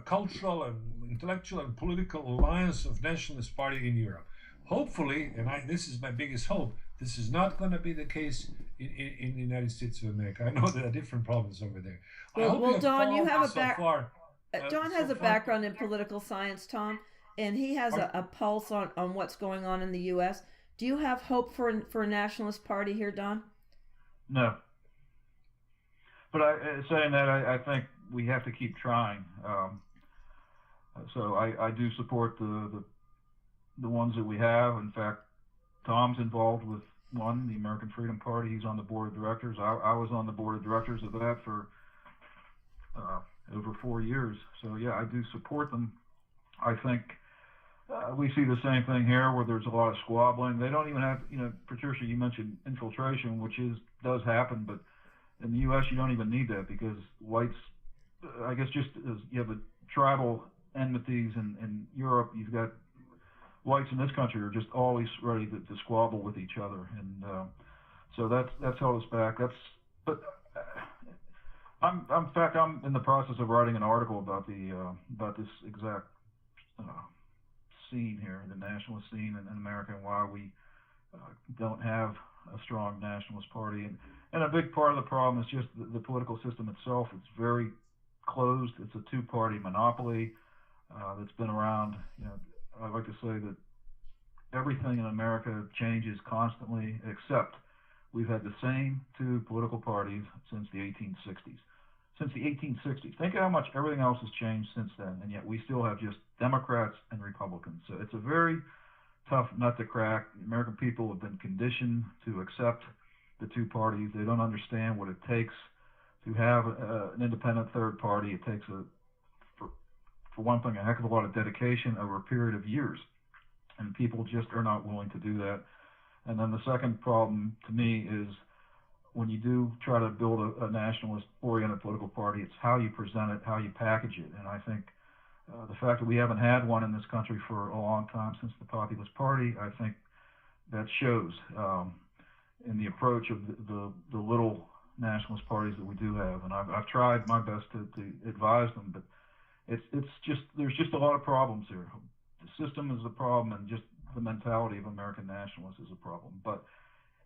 cultural and intellectual and political alliance of nationalist party in Europe. Hopefully, and this is my biggest hope, this is not going to be the case in the United States of America. I know there are different problems over there. Well, Don, you have Don has a background in political science, Tom, and he has a pulse on what's going on in the U.S. Do you have hope for a nationalist party here, Don? No. But saying that, I think we have to keep trying. So I do support the ones that we have. In fact, Tom's involved with one, the American Freedom Party. He's on the board of directors. I was on the board of directors of that for over 4 years. So yeah, I do support them. I think we see the same thing here, where there's a lot of squabbling. They don't even have, Patricia, you mentioned infiltration, which does happen, but in the U.S. you don't even need that, because whites, I guess, just as you have the tribal enmities in Europe, you've got whites in this country are just always ready to squabble with each other, and so that's held us back. In fact, I'm in the process of writing an article about this exact scene here, the nationalist scene in America, and why we don't have a strong nationalist party. And a big part of the problem is just the political system itself. It's very closed. It's a two-party monopoly that's been around. I like to say that everything in America changes constantly, except we've had the same 2 political parties since the 1860s. Since the 1860s. Think of how much everything else has changed since then, and yet we still have just Democrats and Republicans. So it's a very tough nut to crack. The American people have been conditioned to accept the 2 parties. They don't understand what it takes to have an independent third party. It takes, for one thing, a heck of a lot of dedication over a period of years, and people just are not willing to do that. And then the second problem to me is, when you do try to build a nationalist-oriented political party, it's how you present it, how you package it. And I think the fact that we haven't had one in this country for a long time, since the Populist Party, I think that shows in the approach of the little nationalist parties that we do have, and I've tried my best to advise them, but it's just there's just a lot of problems here. The system is a problem, and just the mentality of American nationalists is a problem. But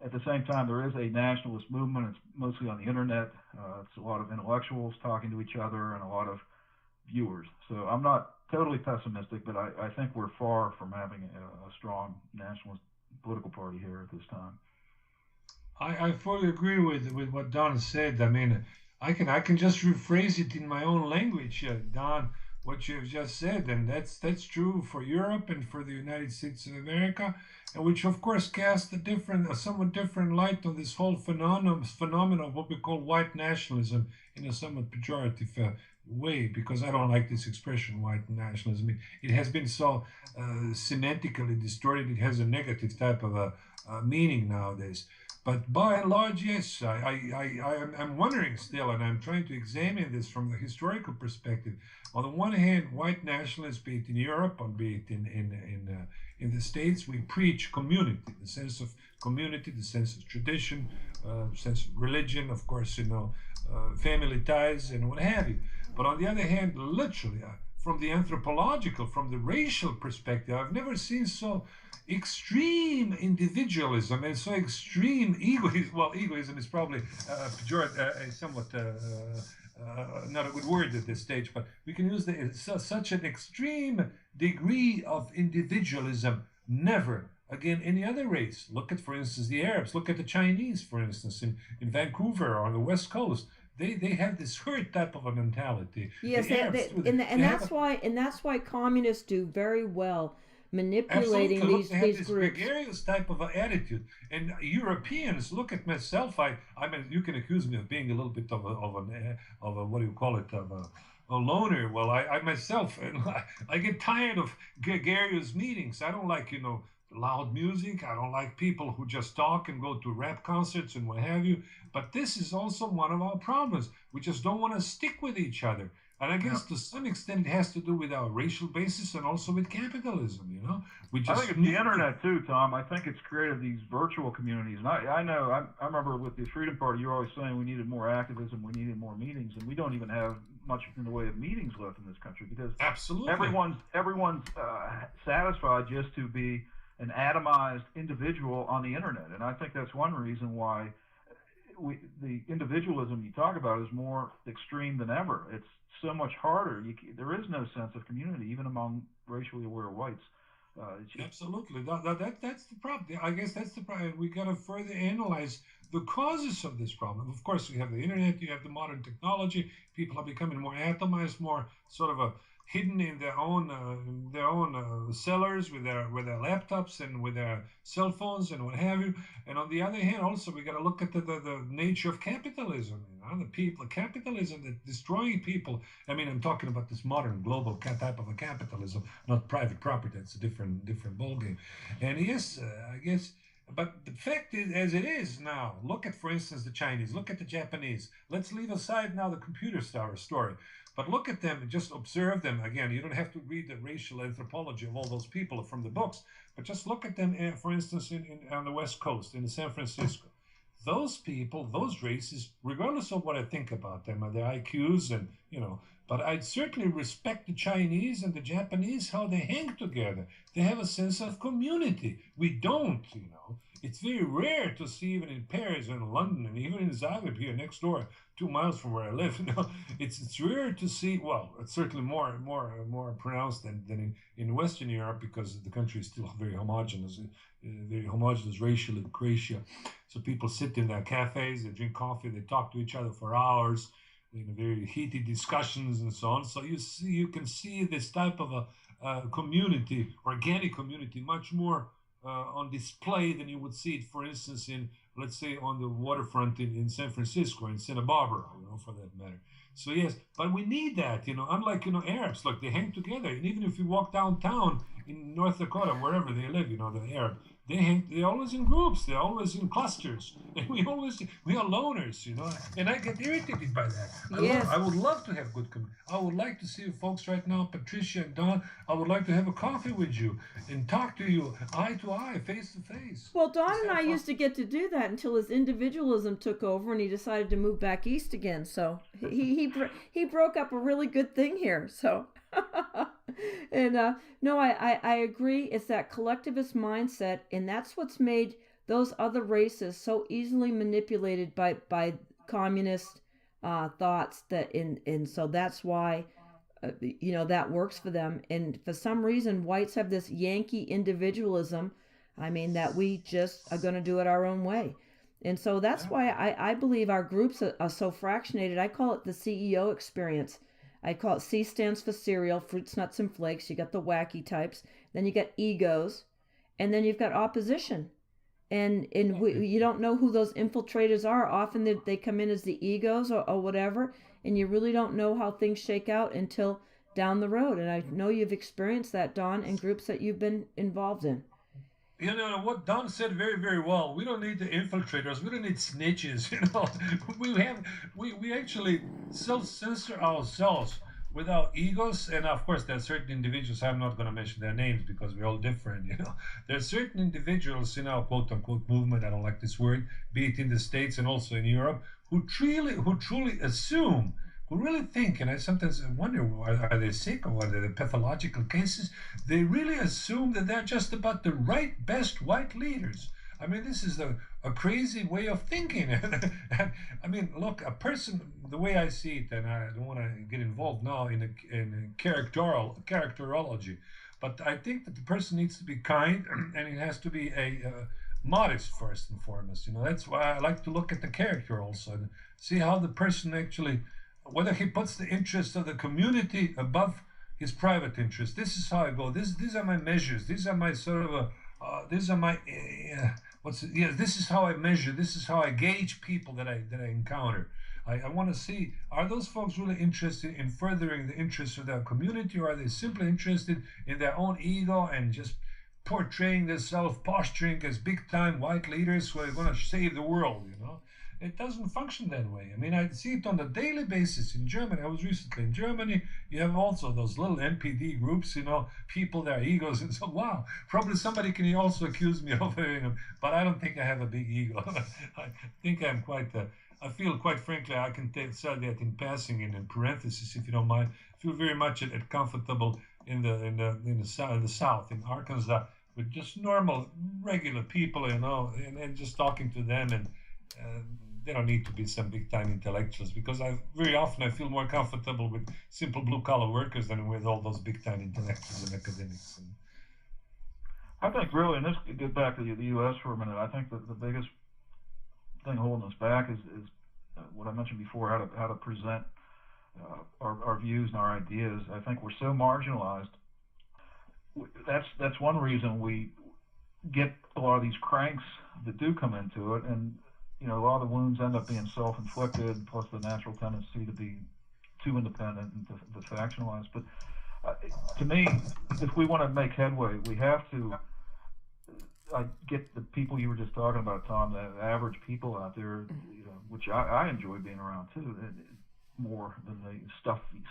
at the same time, there is a nationalist movement. It's mostly on the internet. It's a lot of intellectuals talking to each other and a lot of viewers. So I'm not totally pessimistic, but I think we're far from having a strong nationalist political party here at this time. I fully agree with what Don said. I mean, I can just rephrase it in my own language, Don, what you've just said, and that's true for Europe and for the United States of America, and which of course casts a somewhat different light on this whole phenomenon of what we call white nationalism in a somewhat pejorative way, because I don't like this expression, white nationalism. It has been so semantically distorted. It has a negative type of a meaning nowadays. But by and large, yes, I'm wondering still, and I'm trying to examine this from the historical perspective. On the one hand, white nationalists, be it in Europe or be it in the States, we preach community, the sense of community, the sense of tradition, sense of religion, of course, family ties and what have you. But on the other hand, literally, from the anthropological, from the racial perspective, I've never seen so extreme individualism and so extreme egoism. Well, egoism is probably somewhat not a good word at this stage, but we can use such an extreme degree of individualism. Never again any other race. Look at, for instance, the Arabs. Look at the Chinese, for instance, in Vancouver or on the West Coast. They have this weird type of a mentality. Yes, that's why communists do very well manipulating these they have this groups. Gregarious type of attitude, and Europeans, look at myself. I mean, you can accuse me of being a little bit of a what do you call it, of a loner. Well, I myself, I get tired of gregarious meetings. I don't like loud music. I don't like people who just talk and go to rap concerts and what have you. But this is also one of our problems. We just don't want to stick with each other. And I guess to some extent it has to do with our racial basis and also with capitalism, We just I think it's the internet too, Tom. I think it's created these virtual communities. And I remember with the Freedom Party, you were always saying we needed more activism, we needed more meetings, and we don't even have much in the way of meetings left in this country because absolutely everyone's satisfied just to be an atomized individual on the internet. And I think that's one reason why the individualism you talk about is more extreme than ever. It's so much harder. There is no sense of community, even among racially aware whites. Absolutely. That's the problem. I guess that's the problem. We got to further analyze the causes of this problem. Of course, we have the internet, you have the modern technology. People are becoming more atomized, more sort of hidden in their own cellars with their laptops and with their cell phones and what have you. And on the other hand, also we got to look at the nature of capitalism. The capitalism that's destroying people. I mean, I'm talking about this modern global type of a capitalism, not private property. That's a different ballgame. And yes, I guess. But the fact is, as it is now, look at, for instance, the Chinese, look at the Japanese. Let's leave aside now the computer story. But look at them and just observe them. Again, you don't have to read the racial anthropology of all those people from the books, but just look at them, for instance, on the West Coast, in San Francisco. Those people, those races, regardless of what I think about them, their IQs and, but I'd certainly respect the Chinese and the Japanese, how they hang together. They have a sense of community. We don't, It's very rare to see, even in Paris and London and even in Zagreb here next door, 2 miles from where I live. It's rare to see. Well, it's certainly more pronounced than in Western Europe, because the country is still very homogeneous racially, Croatia. So people sit in their cafes, they drink coffee, they talk to each other for hours, very heated discussions and so on. So you can see this type of a community, organic community, much more on display than you would see it, for instance, let's say on the waterfront in San Francisco, in Santa Barbara, for that matter. So yes, but we need that, unlike, Arabs, look, they hang together. And even if you walk downtown in North Dakota, wherever they live, the Arab they're always in groups, they're always in clusters, and we are loners, and I get irritated by that. Yes. I would love to have good community. I would like to see you folks right now, Patricia and Don. I would like to have a coffee with you and talk to you eye to eye, face to face. Well, Don and I used to get to do that until his individualism took over and he decided to move back east again. So he broke up a really good thing here. So and no, I agree. It's that collectivist mindset, and that's what's made those other races so easily manipulated by communist thoughts. And so that's why that works for them. And for some reason, whites have this Yankee individualism. I mean, that we just are going to do it our own way. And so that's why I believe our groups are so fractionated. I call it the CEO experience. I call it C stands for cereal, fruits, nuts, and flakes. You got the wacky types. Then you got egos. And then you've got opposition. And you don't know who those infiltrators are. Often they come in as the egos or whatever. And you really don't know how things shake out until down the road. And I know you've experienced that, Don, in groups that you've been involved in. What Don said very, very well. We don't need the infiltrators. We don't need snitches. We actually self-censor ourselves with our egos. And of course, there are certain individuals. I'm not going to mention their names because we're all different. There are certain individuals in our quote-unquote movement. I don't like this word, be it in the States and also in Europe, who truly assume. Who really think, and I sometimes wonder, are they sick or are they pathological cases? They really assume that they're just about the right, best white leaders. I mean, this is a crazy way of thinking. I mean, look, a person, the way I see it, and I don't want to get involved now in a characterology, but I think that the person needs to be kind and it has to be a modest first and foremost. That's why I like to look at the character also and see how the person actually, whether he puts the interests of the community above his private interests. This is how I go. These are my measures. These are my sort of these are my this is how I measure. This is how I gauge people that I encounter. I want to see, are those folks really interested in furthering the interests of their community, or are they simply interested in their own ego and just portraying themselves, posturing as big-time white leaders who are going to save the world, It doesn't function that way. I mean, I see it on a daily basis in Germany. I was recently in Germany. You have also those little NPD groups, people, their egos. And so, wow, probably somebody can also accuse me of having but I don't think I have a big ego. I think I'm I feel, quite frankly, I can say that in passing and in parentheses, if you don't mind. I feel very much comfortable in the South, in Arkansas, with just normal, regular people, and just talking to them, and they don't need to be some big-time intellectuals, because very often I feel more comfortable with simple blue-collar workers than with all those big-time intellectuals and academics. I think really, and this get back to the U.S. for a minute. I think that the biggest thing holding us back is what I mentioned before, how to present our views and our ideas. I think we're so marginalized. That's one reason we get a lot of these cranks that do come into it, and a lot of the wounds end up being self-inflicted, plus the natural tendency to be too independent and to factionalize. But to me, if we want to make headway, we have to get the people you were just talking about, Tom, the average people out there, which I enjoy being around too, more than the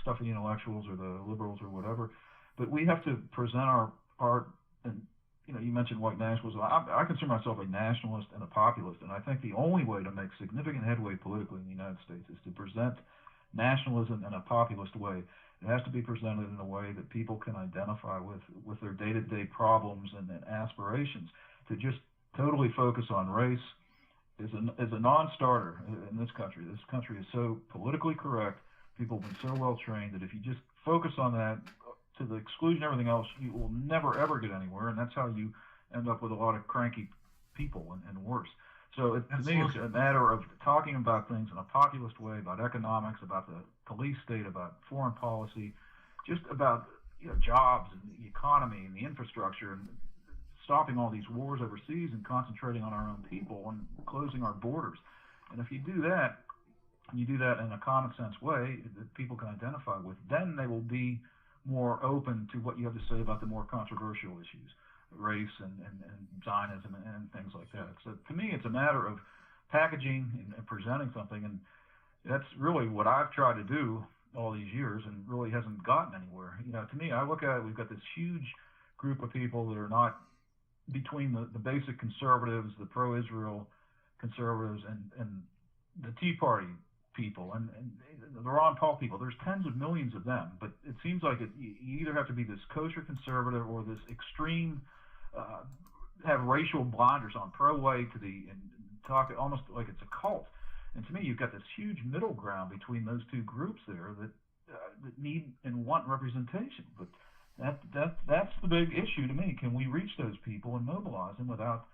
stuffy intellectuals or the liberals or whatever. But we have to present our part, and you mentioned white nationalism. I consider myself a nationalist and a populist, and I think the only way to make significant headway politically in the United States is to present nationalism in a populist way. It has to be presented in a way that people can identify with their day-to-day problems and aspirations. To just totally focus on race is a non-starter in this country. This country is so politically correct. People have been so well trained that if you just focus on that to the exclusion of everything else, you will never ever get anywhere, and that's how you end up with a lot of cranky people and worse. So to me, it's a matter of talking about things in a populist way, about economics, about the police state, about foreign policy, just about jobs and the economy and the infrastructure, and stopping all these wars overseas and concentrating on our own people and closing our borders. And if you do that, and you do that in a common sense way that people can identify with, then they will be more open to what you have to say about the more controversial issues. race and Zionism and things like that. So to me, it's a matter of packaging and presenting something, and that's really what I've tried to do all these years, and really hasn't gotten anywhere. To me, I look at it, we've got this huge group of people that are not between the basic conservatives, the pro-Israel conservatives, and the Tea Party people, and the Ron Paul people. There's tens of millions of them, but it seems like you either have to be this kosher conservative or this extreme, have racial blinders on, pro-white and talk almost like it's a cult. And to me, you've got this huge middle ground between those two groups there that need and want representation. But that's the big issue to me. Can we reach those people and mobilize them without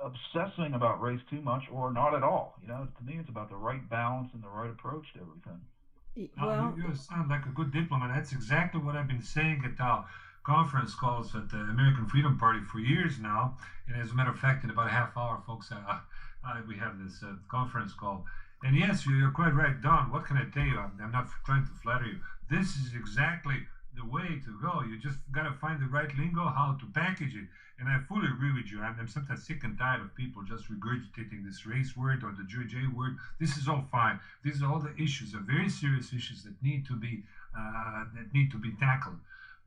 obsessing about race too much or not at all? To me, it's about the right balance and the right approach to everything. Well, you sound like a good diplomat. That's exactly what I've been saying at our conference calls at the American Freedom Party for years now. And as a matter of fact, in about a half hour, folks, we have this conference call. And yes, you're quite right, Don. What can I tell you? I'm not trying to flatter you. This is exactly the way to go. You just got to find the right lingo, how to package it. And I fully agree with you. I'm sometimes sick and tired of people just regurgitating this race word or the Jewish word. This is all fine. These are all the issues, are very serious issues that need to be tackled.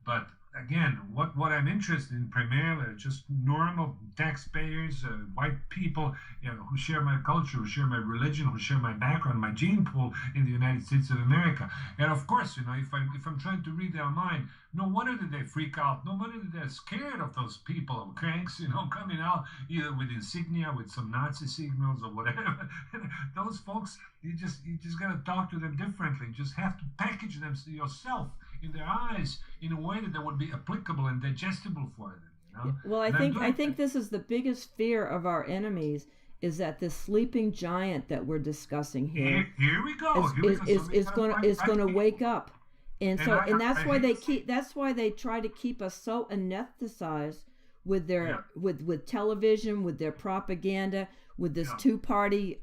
But again, what I'm interested in primarily are just normal taxpayers, white people, who share my culture, who share my religion, who share my background, my gene pool in the United States of America. And of course, if I'm trying to read their mind, no wonder that they freak out. No wonder that they're scared of those people, cranks, coming out either with insignia, with some Nazi signals or whatever. Those folks, you just got to talk to them differently. You just have to package them yourself in their eyes in a way that would be applicable and digestible for them. Well, I think this is the biggest fear of our enemies, is that this sleeping giant that we're discussing here, here we go, is going to wake up. And that's why they try to keep us so anesthetized with their with television, with their propaganda, with this two-party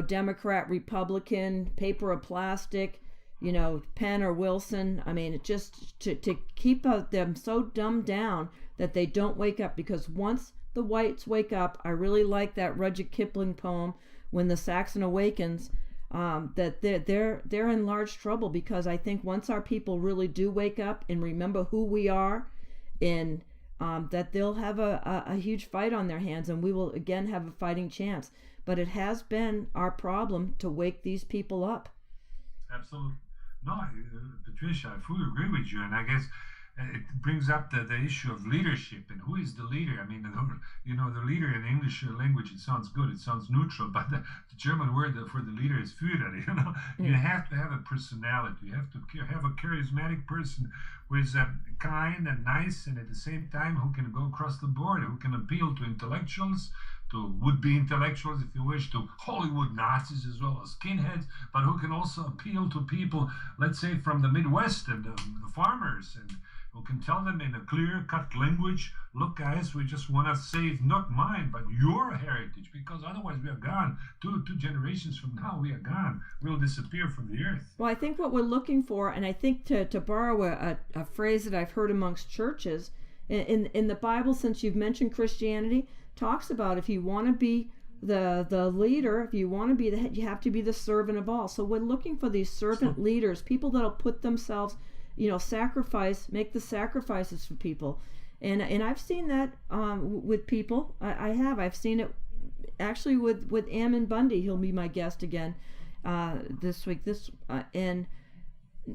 Democrat, Republican, paper or plastic, Penn or Wilson. I mean, just to keep them so dumbed down that they don't wake up. Because once the whites wake up, I really like that Rudyard Kipling poem, When the Saxon Awakens. That they're in large trouble, because I think once our people really do wake up and remember who we are, and that they'll have a huge fight on their hands, and we will again have a fighting chance. But it has been our problem to wake these people up. Absolutely. No, Patricia, I fully agree with you, and I guess it brings up the issue of leadership and who is the leader. I mean, the leader in English language, it sounds good, it sounds neutral, but the German word for the leader is Führer. You have to have a personality. You have to have a charismatic person who is kind and nice, and at the same time who can go across the board, who can appeal to intellectuals, to would-be intellectuals, if you wish, to Hollywood Nazis as well as skinheads, but who can also appeal to people, let's say, from the Midwest and the farmers, and who can tell them in a clear-cut language, look, guys, we just want to save not mine, but your heritage, because otherwise we are gone. Two generations from now, we are gone. We'll disappear from the earth. Well, I think what we're looking for, and I think to borrow a phrase that I've heard amongst churches, in the Bible, since you've mentioned Christianity, talks about if you want to be the leader, if you want to be the head, you have to be the servant of all. So we're looking for these servant leaders, people that'll put themselves, make the sacrifices for people. And I've seen that with people. I've seen it actually with Ammon Bundy. He'll be my guest again this week. And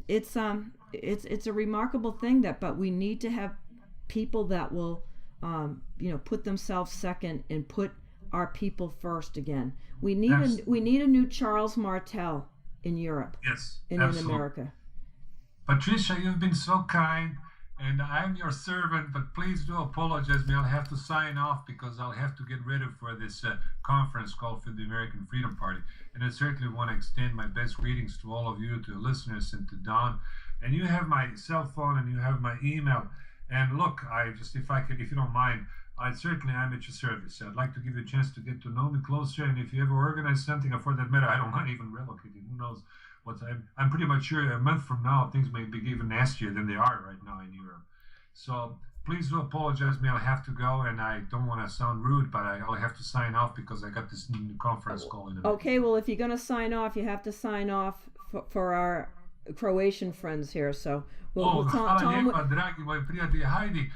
it's a remarkable thing but we need to have people that will put themselves second and put our people first again. We need a new Charles Martel in Europe. Yes, and absolutely. In America. Patricia, you've been so kind, and I'm your servant, but please do apologize me. I'll have to sign off because I'll have to get ready for this conference call for the American Freedom Party. And I certainly want to extend my best greetings to all of you, to listeners, and to Don. And you have my cell phone and you have my email. And look, if you don't mind, I'm at your service. I'd like to give you a chance to get to know me closer. And if you ever organize something, or for that matter, I don't mind even relocating. Who knows? I'm pretty much sure a month from now things may be even nastier than they are right now in Europe. So please do apologize me. I'll have to go, and I don't want to sound rude, but I'll have to sign off because I got this new conference call in a minute. Okay, well, if you're going to sign off, you have to sign off for our Croatian friends here. So hvala lijepa, dragi moji prijatelji. Hajde,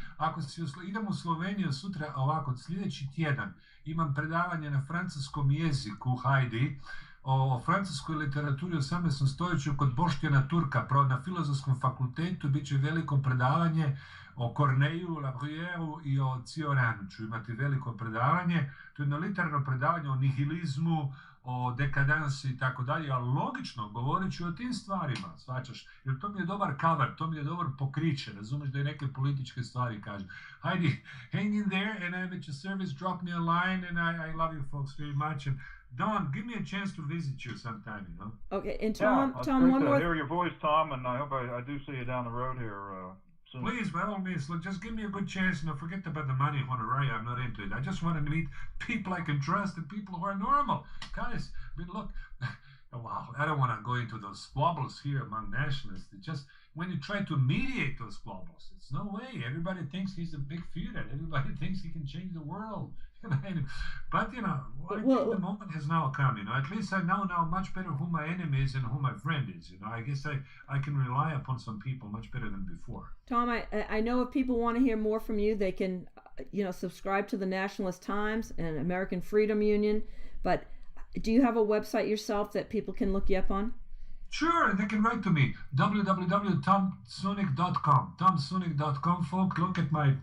idemo u Sloveniju sutra, ovako, sljedeći tjedan imam predavanje na francuskom jeziku, hajde, o francuskoj literaturi u 18. stoljeću kod Boštjana Turka na Filozofskom fakultetu. Bit će veliko predavanje o Corneillu, La Bruyèreu i o Cioranu ću imati veliko predavanje. To je jedno literarno predavanje o nihilizmu, o dekadansi i tako dalje, ali logično govorit ću o tim stvarima, svačaš, jer to mi je dobar cover, to mi je dobar pokriće, razumiješ, da je neke političke stvari kažem. Hajde, hang in there and I'm at your service, drop me a line and I love you folks very much. And Don, give me a chance to visit you sometime, you know? Okay, and Tom, yeah, Tom, one more. Hear your voice, Tom, and I hope I do see you down the road here soon. Please, by all means, look, just give me a good chance, and forget about the money honorarium. I'm not into it. I just want to meet people I can trust and people who are normal. Guys, I mean, look, wow, I don't want to go into those squabbles here among nationalists. It's just when you try to mediate those squabbles, it's no way. Everybody thinks he's a big feudal. Everybody thinks he can change the world. But, you know, I think the moment has now come, you know. At least I know now much better who my enemy is and who my friend is, you know. I guess I can rely upon some people much better than before. Tom, I know if people want to hear more from you, they can, subscribe to the Nationalist Times and American Freedom Union. But do you have a website yourself that people can look you up on? Sure, they can write to me, www.tomsunic.com. Tomsunic.com, folks. Look at my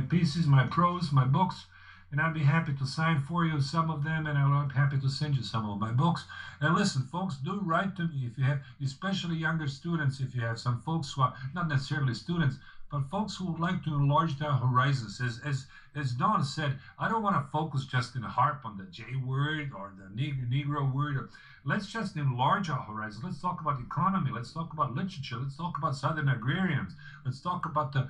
pieces, my prose, my books. And I'd be happy to sign for you some of them, and I'm happy to send you some of my books. And listen, folks, do write to me if you have, especially younger students, if you have some folks who are not necessarily students, but folks who would like to enlarge their horizons. As Don said, I don't want to focus just and harp on the J word or the Negro word. Let's just enlarge our horizons. Let's talk about economy. Let's talk about literature. Let's talk about Southern agrarians. Let's talk about the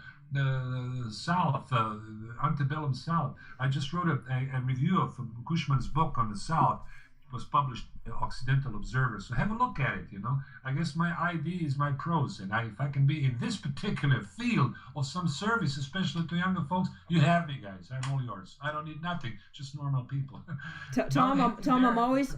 South, the antebellum South. I just wrote a review of Cushman's book on the South. It was published in Occidental Observer. So have a look at it, you know. I guess my ID is my prose. And if I can be in this particular field of some service, especially to younger folks, you have me, guys. I'm all yours. I don't need nothing, just normal people. Tom, I'm always...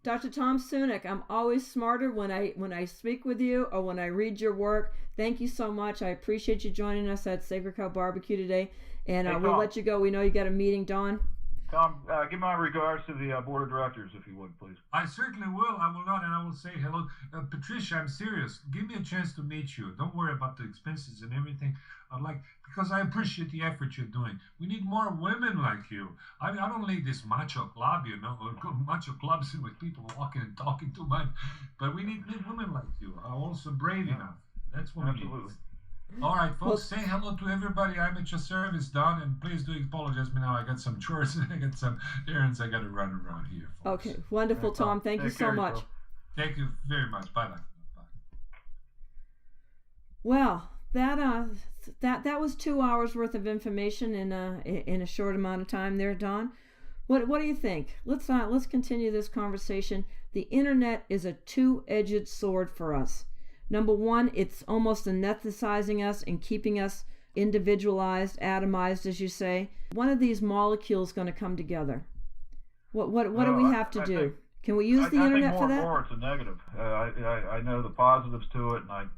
Dr. Tom Sunic, I'm always smarter when I speak with you or when I read your work. Thank you so much. I appreciate you joining us at Sacred Cow Barbecue today. And we'll let you go. We know you got a meeting, Don. Tom, give my regards to the board of directors, if you would, please. I certainly will. I will not, and I will say hello. Patricia, I'm serious. Give me a chance to meet you. Don't worry about the expenses and everything. Because I appreciate the effort you're doing. We need more women like you. I don't need this macho club, you know, macho clubs with people walking and talking too much. But we need women like you, are also brave enough. That's what we need. All right, folks, say hello to everybody. I'm at your service, Don, and please do apologize me now. I got some chores and I got some errands I got to run around here, folks. Okay, wonderful, Tom. Thank you so much. Thank you very much. Bye-bye. Well, that was 2 hours worth of information in a short amount of time there, Don. What do you think? Let's continue this conversation. The internet is a two-edged sword for us. Number one, it's almost anesthetizing us and keeping us individualized, atomized, as you say. One of these molecules is going to come together. What do we have to do? Can we use the internet for that? I think more it's a negative. I know the positives to it, and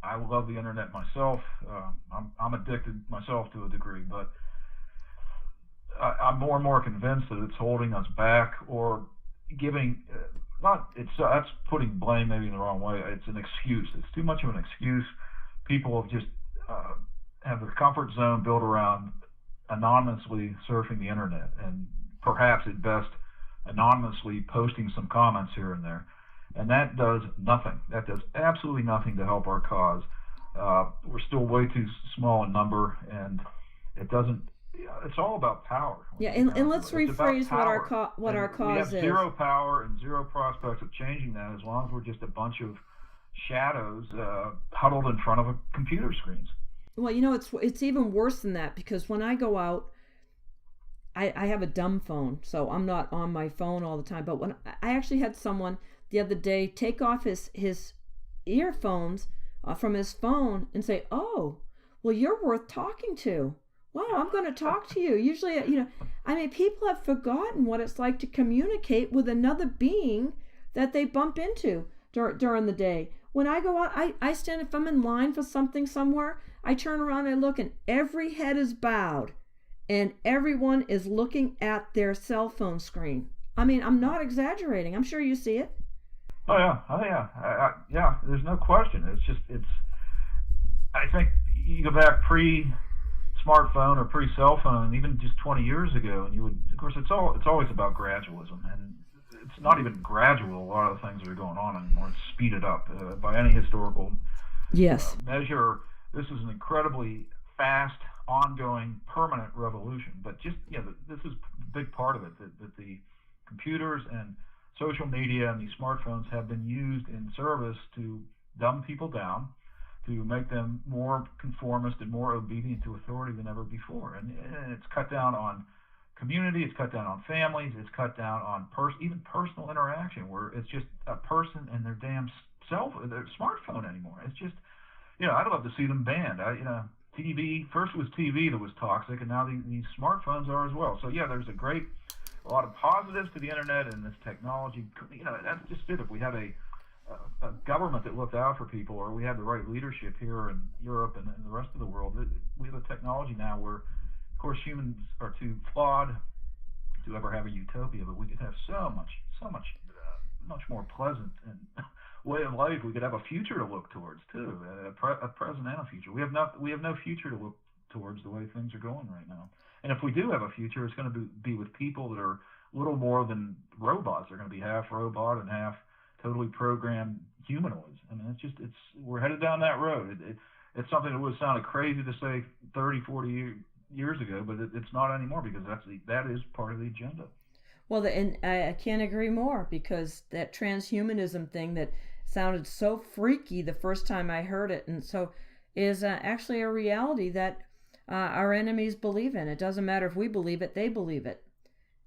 I love the internet myself. I'm addicted myself to a degree, but I'm more and more convinced that it's holding us back or giving. That's putting blame maybe in the wrong way. It's an excuse. It's too much of an excuse. People have just have their comfort zone built around anonymously surfing the internet, and perhaps at best anonymously posting some comments here and there. And that does nothing. That does absolutely nothing to help our cause. We're still way too small in number, and it doesn't. It's all about power. Yeah, and let's rephrase what our cause is. We have zero power and zero prospects of changing that as long as we're just a bunch of shadows huddled in front of a computer screens. Well, you know, it's even worse than that, because when I go out, I have a dumb phone, so I'm not on my phone all the time. But when I actually had someone the other day take off his earphones from his phone and say, "Oh, well, you're worth talking to. Wow, I'm going to talk to you. Usually, people have forgotten what it's like to communicate with another being that they bump into during the day. When I go out, I stand, if I'm in line for something somewhere, I turn around and I look, and every head is bowed and everyone is looking at their cell phone screen. I mean, I'm not exaggerating. I'm sure you see it. Oh yeah. There's no question. I think you go back pre-smartphone or pre-cell phone, even just 20 years ago, and of course, it's always about gradualism, and it's not even gradual. A lot of the things that are going on anymore. It's speeded up by any historical measure. This is an incredibly fast, ongoing, permanent revolution. But this is a big part of it, that the computers and social media and these smartphones have been used in service to dumb people down, to make them more conformist and more obedient to authority than ever before. And it's cut down on community, it's cut down on families, it's cut down on even personal interaction, where it's just a person and their damn their smartphone anymore. It's just, I'd love to see them banned. TV, first was TV that was toxic, and now these smartphones are as well. So there's a lot of positives to the internet and this technology. That's just it. If we had a government that looked out for people, or we had the right leadership here in Europe and the rest of the world, we have a technology now where, of course, humans are too flawed to ever have a utopia, but we could have so much more pleasant and way of life. We could have a future to look towards too, a present and a future. We have no future to look towards the way things are going right now. And if we do have a future, it's going to be with people that are little more than robots. They're going to be half robot and half totally programmed humanoids. I mean, we're headed down that road. It's something that would have sounded crazy to say 30, 40 years ago, but it's not anymore, because that is part of the agenda. Well, and I can't agree more, because that transhumanism thing that sounded so freaky the first time I heard it, and so is actually a reality that our enemies believe in. It doesn't matter if we believe it, they believe it.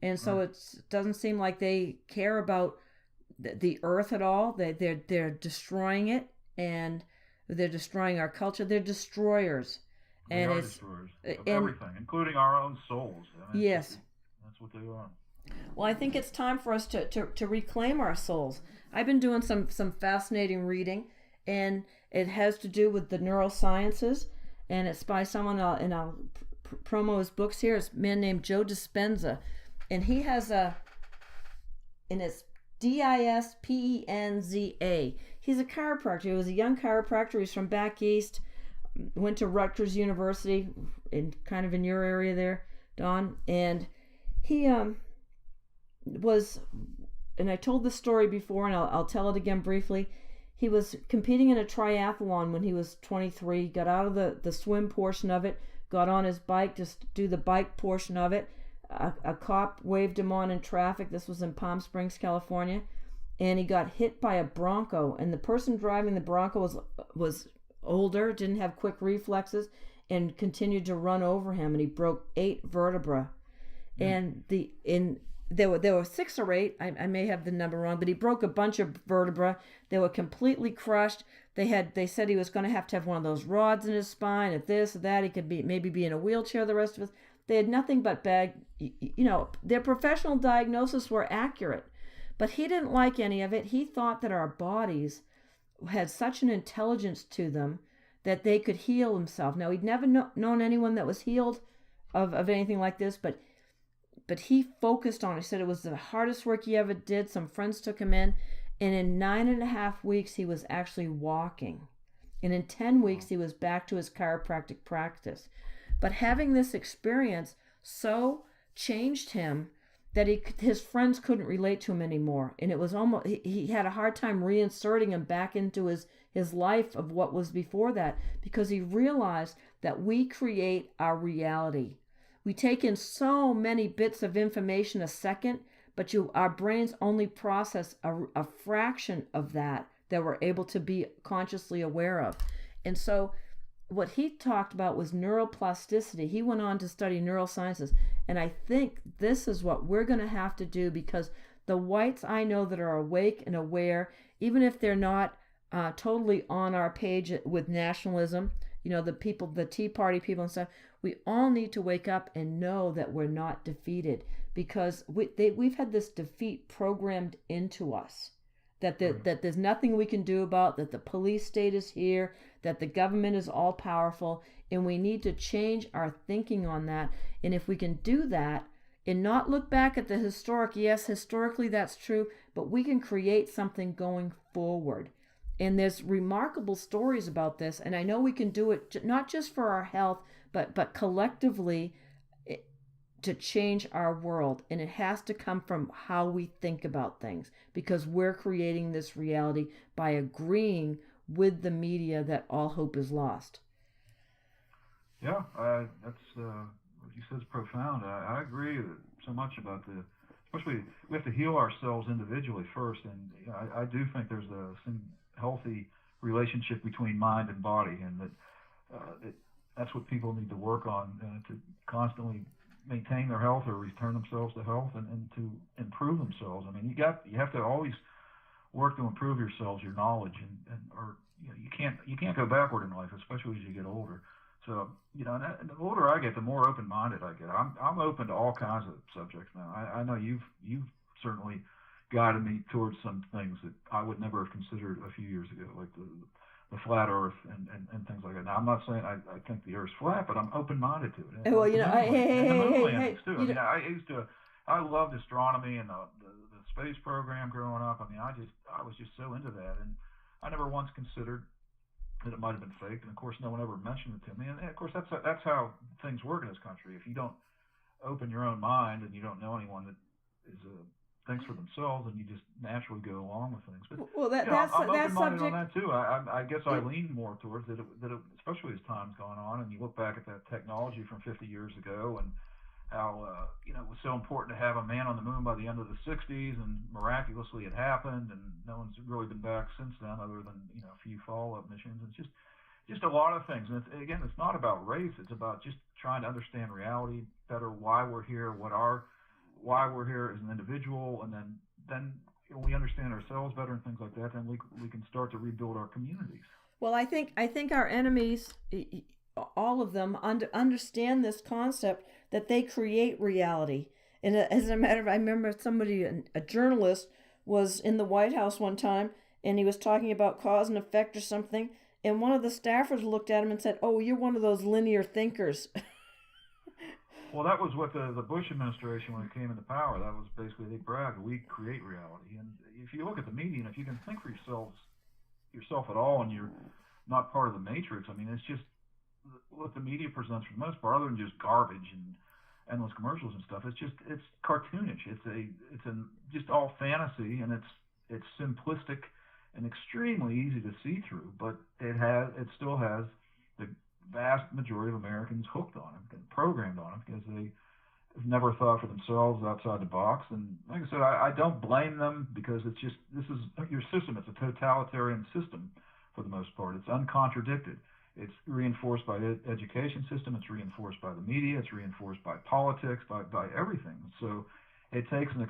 And so it doesn't seem like they care about the earth at all. They're destroying it, and they're destroying our culture. They're destroyers. They are destroyers of everything, including our own souls. Yes. That's what they are. Well, I think it's time for us to reclaim our souls. I've been doing some fascinating reading, and it has to do with the neurosciences, and it's by someone, and I'll promo his books here. It's a man named Joe Dispenza, and he has and it's Dispenza. He's a chiropractor. He was a young chiropractor. He's from back east, went to Rutgers University, in your area there, Don, and he was, and I told this story before, and I'll tell it again briefly. He was competing in a triathlon when he was 23, got out of the swim portion of it, got on his bike to do the bike portion of it. A cop waved him on in traffic. This was in Palm Springs, California, and he got hit by a Bronco, and the person driving the Bronco was older, didn't have quick reflexes, and continued to run over him, and he broke 8 vertebrae. And there were 6 or 8. I may have the number wrong, but he broke a bunch of vertebrae. They were completely crushed. They said he was going to have one of those rods in his spine, if this or that. He could maybe be in a wheelchair the rest of us. They had nothing but their professional diagnosis were accurate, but he didn't like any of it. He thought that our bodies had such an intelligence to them that they could heal themselves. Now, he'd never known anyone that was healed of anything like this, but he focused on it. He said it was the hardest work he ever did. Some friends took him in, and in 9.5 weeks, he was actually walking. And in 10 weeks, he was back to his chiropractic practice. But having this experience so changed him that his friends couldn't relate to him anymore. And it was almost, he had a hard time reinserting him back into his life of what was before that, because he realized that we create our reality. We take in so many bits of information a second, but our brains only process a fraction of that we're able to be consciously aware of. And so what he talked about was neuroplasticity. He went on to study neurosciences, and I think this is what we're going to have to do, because the whites I know that are awake and aware, even if they're not totally on our page with nationalism the people, the Tea Party people and stuff. We all need to wake up and know that we're not defeated, because we've had this defeat programmed into us. That there's nothing we can do about, that the police state is here, that the government is all powerful, and we need to change our thinking on that. And if we can do that and not look back at the historic, yes, historically that's true, but we can create something going forward. And there's remarkable stories about this, and I know we can do it not just for our health, but collectively to change our world. And it has to come from how we think about things, because we're creating this reality by agreeing with the media that all hope is lost. Yeah, that's what you said is profound. I agree so much about especially we have to heal ourselves individually first, and I do think there's some healthy relationship between mind and body, and that's what people need to work on to constantly maintain their health or return themselves to health, and to improve themselves. I mean, you have to always work to improve yourselves, your knowledge, or you can't go backward in life, especially as you get older. So and the older I get, the more open-minded I get. I'm open to all kinds of subjects now. I know you've certainly guided me towards some things that I would never have considered a few years ago, like the flat Earth and things like that. Now, I'm not saying I think the Earth's flat, but I'm open-minded to it. Well, hey, too. I loved astronomy and the space program growing up. I mean, I was just so into that, and I never once considered that it might have been faked. And of course, no one ever mentioned it to me. And of course, that's how things work in this country. If you don't open your own mind and you don't know anyone that is thinks for themselves, and you just naturally go along with things. But I'm open-minded on that too. I guess I lean more towards that, especially as time's gone on, and you look back at that technology from 50 years ago, and how it was so important to have a man on the moon by the end of the 60s, and miraculously it happened, and no one's really been back since then, other than a few follow-up missions. It's just a lot of things. And it's not about race. It's about just trying to understand reality better, why we're here, why we're here as an individual, and then we understand ourselves better and things like that, then we can start to rebuild our communities. Well, I think our enemies, all of them, understand this concept that they create reality. And as a matter of, I remember somebody, a journalist, was in the White House one time, and he was talking about cause and effect or something, and one of the staffers looked at him and said, "Oh, you're one of those linear thinkers." Well, that was what the Bush administration, when it came into power, that was basically, they bragged, we create reality. And if you look at the media, and if you can think for yourself at all, and you're not part of the matrix, I mean, it's just what the media presents for the most part, other than just garbage and endless commercials and stuff. It's cartoonish. It's just all fantasy, and it's simplistic and extremely easy to see through. But it still has the vast majority of Americans hooked on it and programmed on it, because they have never thought for themselves outside the box. And like I said, I don't blame them, because this is your system. It's a totalitarian system for the most part. It's uncontradicted. It's reinforced by the education system. It's reinforced by the media. It's reinforced by politics, by everything. So it takes I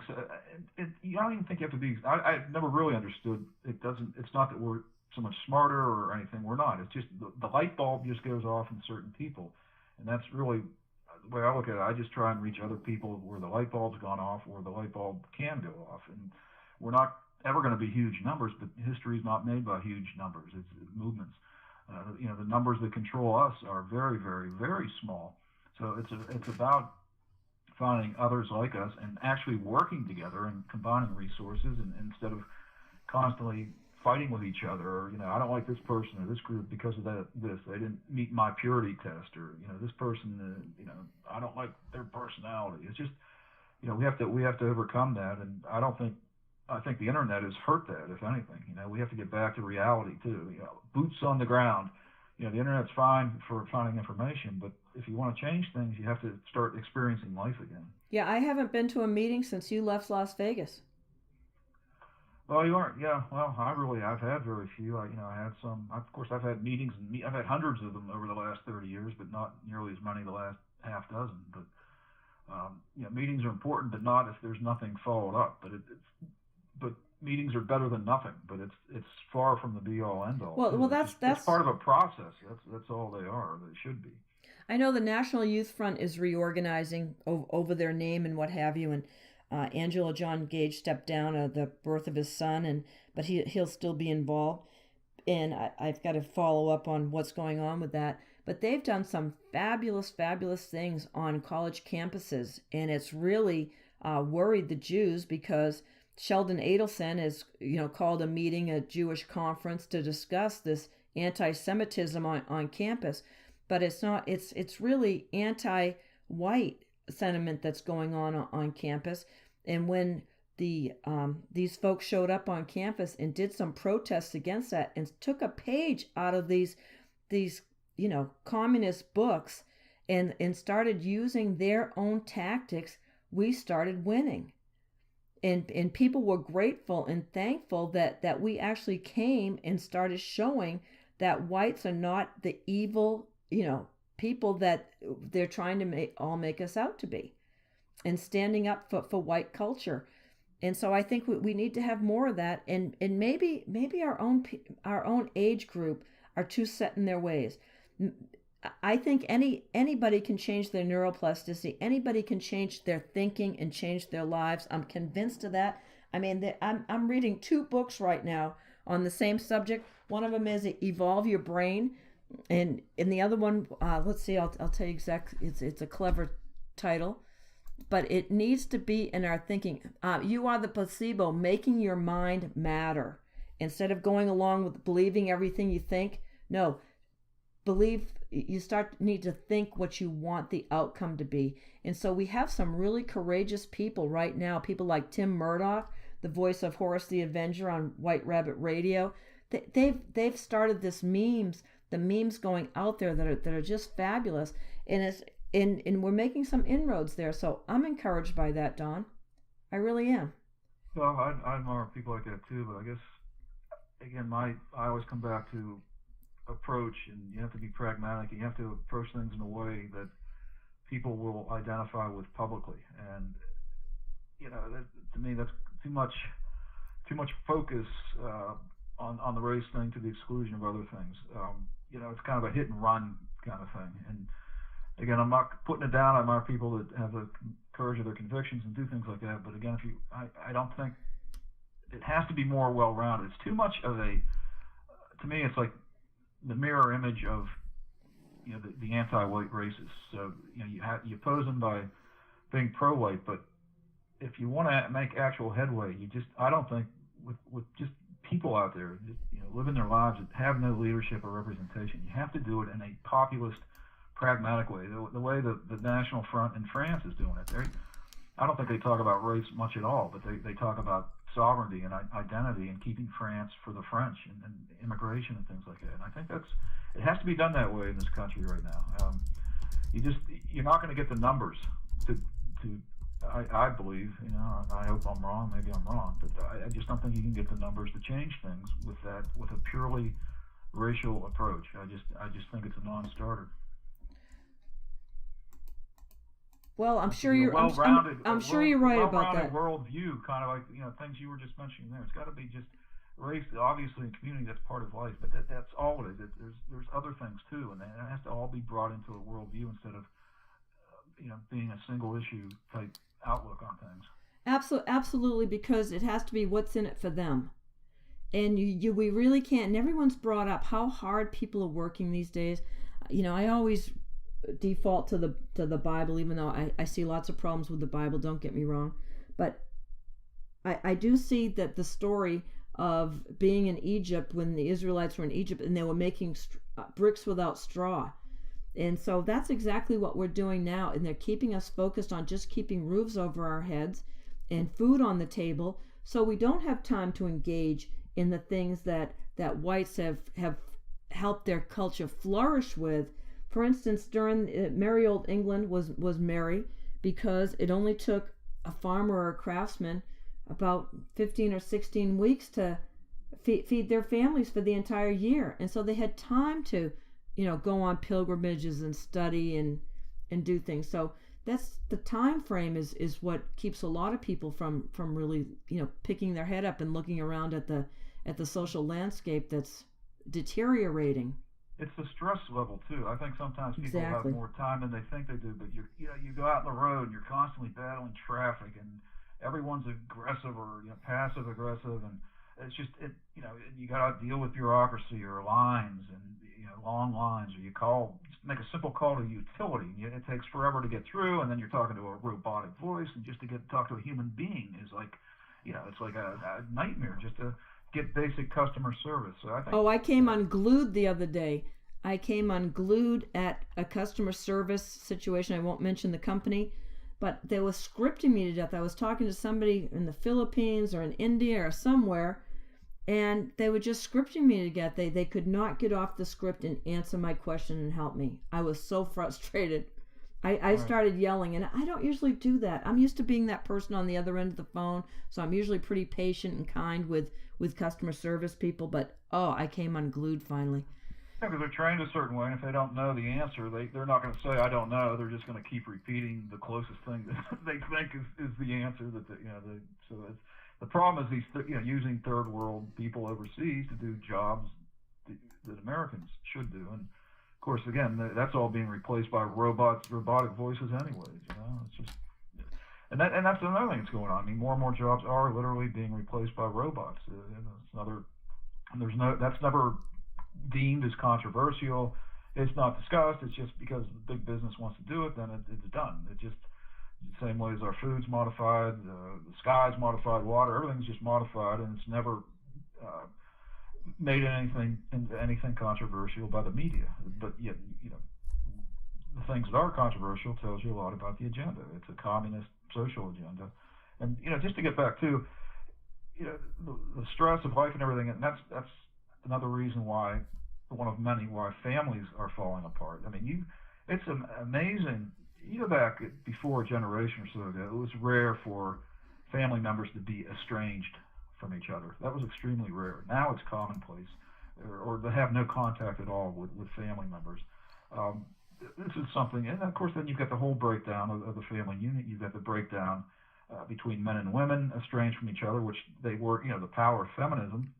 don't even think you have to be. I've never really understood. It's not that we're so much smarter or anything. We're not. It's just the light bulb just goes off in certain people, and that's really the way I look at it. I just try and reach other people where the light bulb's gone off, or the light bulb can go off. And we're not ever going to be huge numbers, but history is not made by huge numbers. It's movements. The numbers that control us are very, very, very small. So it's about finding others like us and actually working together and combining resources, and instead of constantly fighting with each other, or I don't like this person or this group because of this. They didn't meet my purity test, or this person, I don't like their personality. It's just we have to overcome that, and I think the internet has hurt that, if anything. We have to get back to reality too. Boots on the ground. The internet's fine for finding information, but if you want to change things, you have to start experiencing life again. Yeah, I haven't been to a meeting since you left Las Vegas. Well, you aren't. Yeah. Well, I've had very few. I had some. Of course, I've had meetings, and I've had hundreds of them over the last 30 years, but not nearly as many the last half dozen. But meetings are important, but not if there's nothing followed up. But meetings are better than nothing, but it's far from the be all end all. Well, that's part of a process. That's all they are. They should be. I know the National Youth Front is reorganizing over their name and what have you, and Angela John Gage stepped down at the birth of his son, but he'll still be involved, and I've got to follow up on what's going on with that. But they've done some fabulous things on college campuses, and it's really worried the Jews, because Sheldon Adelson has called a meeting, a Jewish conference, to discuss this anti-Semitism on campus. But it's not. It's really anti-white sentiment that's going on campus. And when these folks showed up on campus and did some protests against that, and took a page out of these communist books, and started using their own tactics, we started winning. And people were grateful and thankful that we actually came and started showing that whites are not the evil people that they're trying to make us out to be, and standing up for white culture. And so I think we need to have more of that, and maybe our own age group are too set in their ways. I think anybody can change their neuroplasticity. Anybody can change their thinking and change their lives. I'm convinced of that. I mean, I'm reading 2 books right now on the same subject. One of them is Evolve Your Brain, and the other one, let's see, I'll tell you exactly. It's a clever title, but it needs to be in our thinking. You are the placebo, making your mind matter. Instead of going along with believing everything you think, no, you need to think what you want the outcome to be. And so we have some really courageous people right now, people like Tim Murdoch, the voice of Horace the Avenger on White Rabbit Radio. They've started the memes going out there that are just fabulous, and we're making some inroads there. So I'm encouraged by that, Don. I really am. Well, I admire people like that too, but I guess again, I always come back to approach, and you have to be pragmatic. You have to approach things in a way that people will identify with publicly, and to me that's too much focus on the race thing to the exclusion of other things. It's kind of a hit and run kind of thing. And again, I'm not putting it down. I admire people that have the courage of their convictions and do things like that. But again, I don't think it has to be more well-rounded. It's too much of to me, it's like the mirror image of the anti-white racists. So you oppose them by being pro-white, but if you want to make actual headway, I don't think with just people out there living their lives that have no leadership or representation, you have to do it in a populist, pragmatic way. The way the National Front in France is doing it. I don't think they talk about race much at all, but they talk about sovereignty and identity and keeping France for the French and immigration and things like that. And I think it has to be done that way in this country right now. You're not going to get the numbers to I believe, I hope I'm wrong, maybe I'm wrong, but I just don't think you can get the numbers to change things with a purely racial approach. I just think it's a non-starter. Well, I'm sure you're I'm sure you're right about that. Worldview, kind of like things you were just mentioning there. It's got to be just race, obviously, in community. That's part of life, but that's all it is. There's other things too, and it has to all be brought into a worldview instead of being a single issue type outlook on things. Absolutely, because it has to be what's in it for them, and we really can't. And everyone's brought up how hard people are working these days. I always default to the Bible, even though I see lots of problems with the Bible, don't get me wrong, but I do see that the story of being in Egypt, when the Israelites were in Egypt and they were making bricks without straw. And so that's exactly what we're doing now, and they're keeping us focused on just keeping roofs over our heads and food on the table, so we don't have time to engage in the things that whites have helped their culture flourish with. For instance, during merry old England was merry because it only took a farmer or a craftsman about 15 or 16 weeks to feed their families for the entire year, and so they had time to go on pilgrimages and study and do things. So that's the time frame is what keeps a lot of people from really, picking their head up and looking around at the social landscape that's deteriorating. It's the stress level too. I think sometimes people Exactly. have more time than they think they do, but you go out on the road and you're constantly battling traffic, and everyone's aggressive or passive aggressive, and it's just you got to deal with bureaucracy or lines and long lines, or you make a simple call to a utility, and it takes forever to get through, and then you're talking to a robotic voice, and just to talk to a human being is like, it's like a nightmare just to get basic customer service. So I think. Oh, I came unglued the other day. I came unglued at a customer service situation. I won't mention the company, but they were scripting me to death. I was talking to somebody in the Philippines or in India or somewhere, and they were just scripting me to death. They could not get off the script and answer my question and help me. I was so frustrated. I started yelling, and I don't usually do that. I'm used to being that person on the other end of the phone, so I'm usually pretty patient and kind with customer service people, but I came unglued finally. Yeah, because they're trained a certain way, and if they don't know the answer, they're not going to say, I don't know. They're just going to keep repeating the closest thing that they think is the answer. So the problem is using third world people overseas to do jobs that Americans should do. And of course, again, that's all being replaced by robotic voices anyways. It's just, and that's another thing that's going on. I mean, more and more jobs are literally being replaced by robots. That's never deemed as controversial. It's not discussed. It's just because big business wants to do it, then it's done. It just the same way as our food's modified, the sky's modified, water, everything's just modified, and it's never made into anything controversial by the media. But yet, the things that are controversial tells you a lot about the agenda. It's a communist social agenda. And just to get back to the stress of life and everything, and that's another reason why, one of many, why families are falling apart. I mean, it's amazing. You go back before a generation or so ago, it was rare for family members to be estranged from each other. That was extremely rare. Now it's commonplace, or to have no contact at all with family members. This is something, and of course then you've got the whole breakdown of the family unit. You've got the breakdown between men and women estranged from each other, which they were, the power of feminism,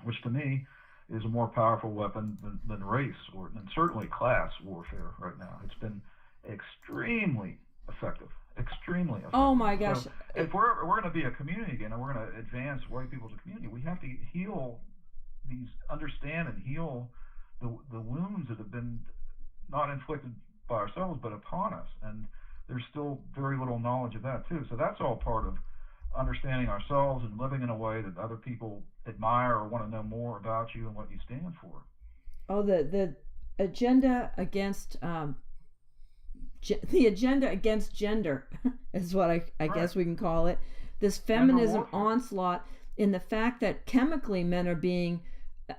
which to me is a more powerful weapon than race, and certainly class warfare right now. It's been extremely effective. Oh my gosh. So if we're going to be a community again, and we're going to advance white people as a community, we have to understand and heal the wounds that have been not inflicted by ourselves but upon us. And there's still very little knowledge of that too. So that's all part of understanding ourselves and living in a way that other people admire or want to know more about you and what you stand for. Oh, the agenda against the agenda against gender is what I guess we can call it. This feminism onslaught in the fact that chemically men are being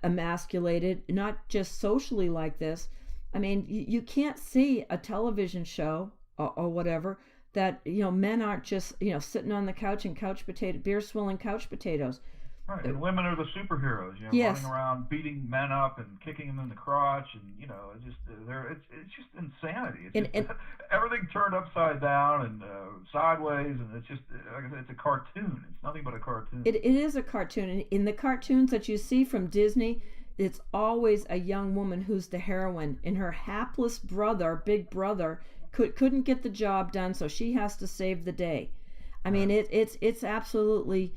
emasculated, not just socially like this. I mean, you can't see a television show or whatever that men aren't just sitting on the couch and beer swilling couch potatoes. Right, and women are the superheroes, yes. Running around beating men up and kicking them in the crotch, and it's just insanity. It's everything turned upside down and sideways, and it's just like I said, it's a cartoon. It's nothing but a cartoon. It is a cartoon, and in the cartoons that you see from Disney, it's always a young woman who's the heroine, and her hapless brother, big brother, couldn't get the job done, so she has to save the day. I mean, it's absolutely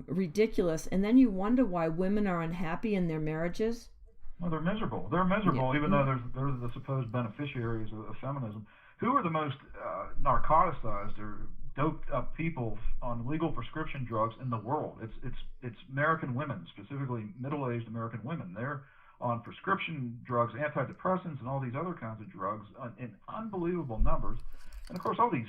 ridiculous. And then you wonder why women are unhappy in their marriages. Well, they're miserable. Yeah. Even though they're the supposed beneficiaries of feminism. Who are the most narcoticized or doped up people on legal prescription drugs in the world? It's American women, specifically middle-aged American women. They're on prescription drugs, antidepressants, and all these other kinds of drugs in unbelievable numbers. And of course, all these,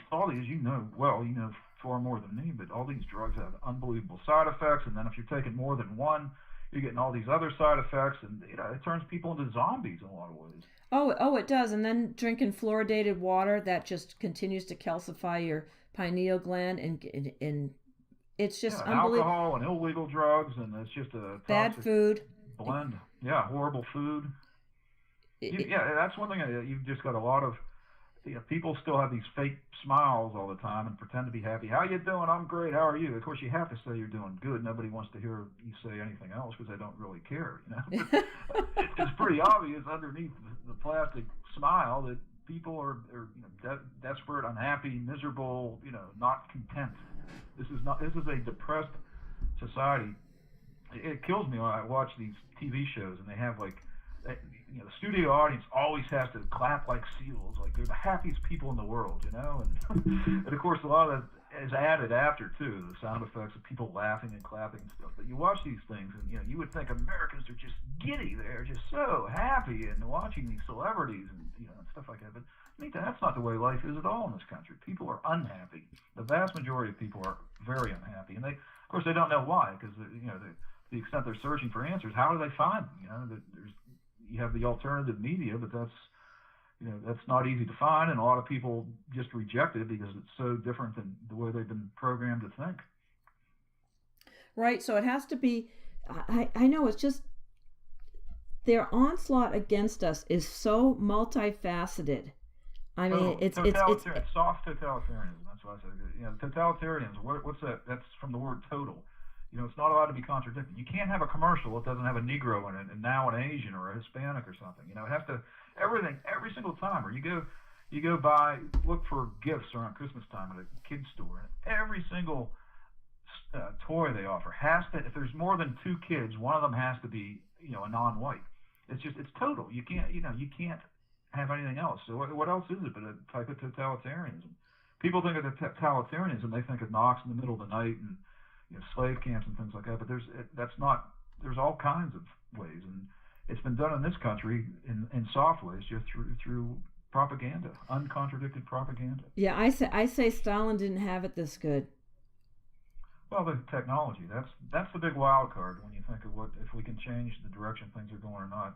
far more than me, but all these drugs have unbelievable side effects. And then if you're taking more than one, you're getting all these other side effects, and it turns people into zombies in a lot of ways. Oh, it does. And then drinking fluoridated water, that just continues to calcify your pineal gland, and it's just unbelievable. Alcohol and illegal drugs, and it's just a bad food blend. Yeah, horrible food. That's one thing. You've just got a lot of people still have these fake smiles all the time and pretend to be happy. How you doing? I'm great. How are you? Of course, you have to say you're doing good. Nobody wants to hear you say anything else because they don't really care. It's pretty obvious underneath the plastic smile that people are desperate, unhappy, miserable, not content. This is a depressed society. It kills me when I watch these TV shows and they have the studio audience always has to clap like seals, like they're the happiest people in the world, and of course a lot of that is added after too, the sound effects of people laughing and clapping and stuff. But you watch these things and you would think Americans are just giddy, they're just so happy and watching these celebrities and and stuff like that. But that's not the way life is at all in this country. People are unhappy. The vast majority of people are very unhappy, and of course they don't know why, because the extent they're searching for answers, how do they find them? You have the alternative media, but that's not easy to find, and a lot of people just reject it because it's so different than the way they've been programmed to think. Right. So it has to be. I know it's just their onslaught against us is so multifaceted. I mean, it's soft totalitarianism. That's why I said totalitarianism. What's that? That's from the word total. It's not allowed to be contradicted. You can't have a commercial that doesn't have a Negro in it, and now an Asian or a Hispanic or something. It has to everything every single time. Or you go look for gifts around Christmas time at a kid's store, and every single toy they offer has to. If there's more than two kids, one of them has to be a non-white. It's total. You can't have anything else. So what else is it but a type of totalitarianism? People think of totalitarianism, they think of knocks in the middle of the night and slave camps and things like that. But there's all kinds of ways, and it's been done in this country in soft ways, just through propaganda, uncontradicted propaganda. Yeah, I say Stalin didn't have it this good. Well, the technology, that's the big wild card when you think of if we can change the direction things are going or not.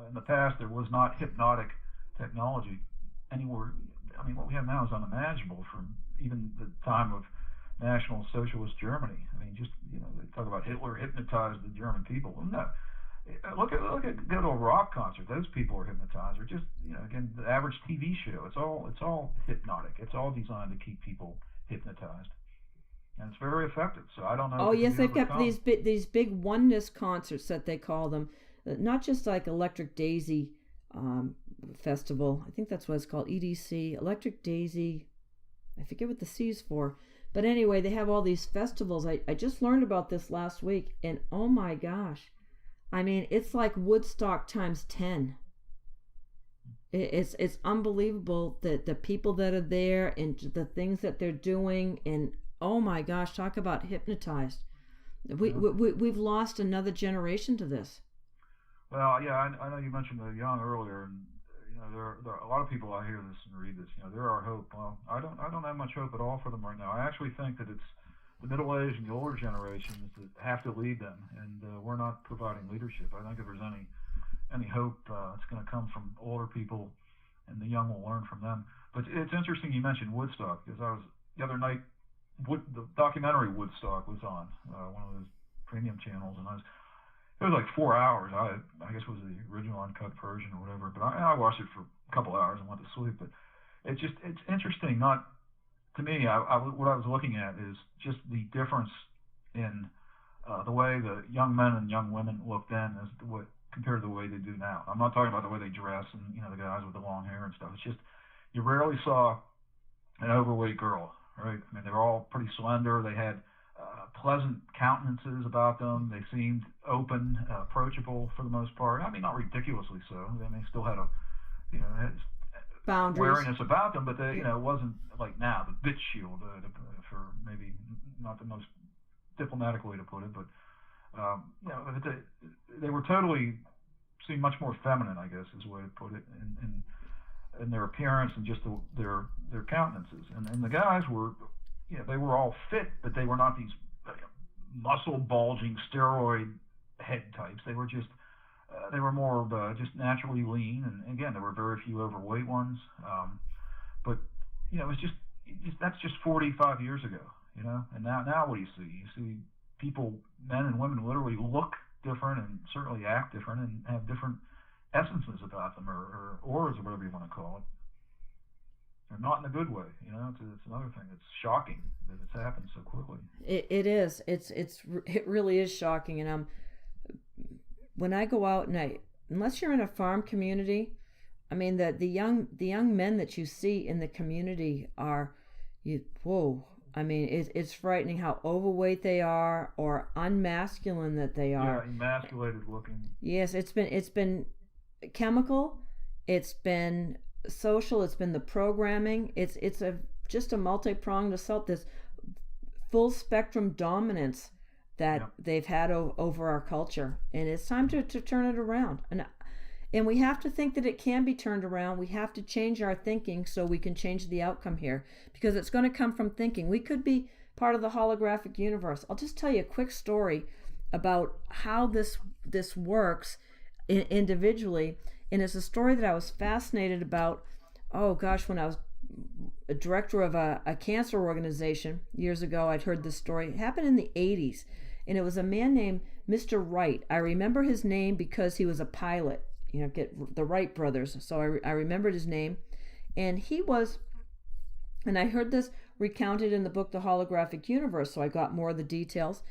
In the past, there was not hypnotic technology anywhere. I mean, what we have now is unimaginable from even the time of National Socialist Germany. I mean, just they talk about Hitler hypnotized the German people. Well, no, look at good old rock concert. Those people are hypnotized. Or just again, the average TV show. It's all hypnotic. It's all designed to keep people hypnotized. And it's very effective. So I don't know. Oh yes, they've got these big oneness concerts that they call them, not just like Electric Daisy Festival. I think that's what it's called, EDC, Electric Daisy. I forget what the C's for, but anyway, they have all these festivals. I just learned about this last week, and oh my gosh, I mean, it's like Woodstock times 10. It's unbelievable that the people that are there and the things that they're doing, and oh my gosh, talk about hypnotized. We've lost another generation to this. Well, yeah, I know you mentioned the young earlier, and there are a lot of people I hear this and read this. There are hope. Well, I don't have much hope at all for them right now. I actually think that it's the middle-aged and the older generations that have to lead them, and we're not providing leadership. I think if there's any hope, it's going to come from older people, and the young will learn from them. But it's interesting you mentioned Woodstock, because the other night. The documentary Woodstock was on one of those premium channels, and it was like 4 hours. I guess it was the original uncut version or whatever, but I watched it for a couple hours and went to sleep. But it's interesting. Not to me. What I was looking at is just the difference in the way the young men and young women looked then as compared to the way they do now. I'm not talking about the way they dress and the guys with the long hair and stuff. It's just you rarely saw an overweight girl. Right. I mean, they were all pretty slender. They had pleasant countenances about them. They seemed open, approachable for the most part. I mean, not ridiculously so. I mean, they still had boundaries, wariness about them, but it wasn't like now the bitch shield, for maybe not the most diplomatic way to put it, but they were totally seemed much more feminine, I guess, is the way to put it, in their appearance and just their countenances. And the guys were, they were all fit, but they were not these muscle bulging steroid head types. They were just they were more of just naturally lean. And again, there were very few overweight ones. But it was just that's just 45 years ago. And now what do you see? You see people, men and women, literally look different and certainly act different and have different essences about them, or auras, or whatever you want to call it. and not in a good way. It's another thing. It's shocking that it's happened so quickly. It is. It really is shocking. And when I go out and unless you're in a farm community, I mean the young men that you see in the community are, whoa. I mean, it's frightening how overweight they are or unmasculine that they are. Yeah, emasculated looking. Yes, it's been chemical, it's been social, it's been the programming. It's just a multi-pronged assault. This full spectrum dominance that they've had over our culture, and it's time to turn it around. And we have to think that it can be turned around. We have to change our thinking so we can change the outcome here, because it's going to come from thinking. We could be part of the holographic universe. I'll just tell you a quick story about how this works individually, and it's a story that I was fascinated about, when I was a director of a cancer organization years ago. I'd heard this story. It happened in the 80s, and it was a man named Mr. Wright. I remember his name because he was a pilot. Get the Wright brothers. So I remembered his name. And I heard this recounted in the book, The Holographic Universe, so I got more of the details.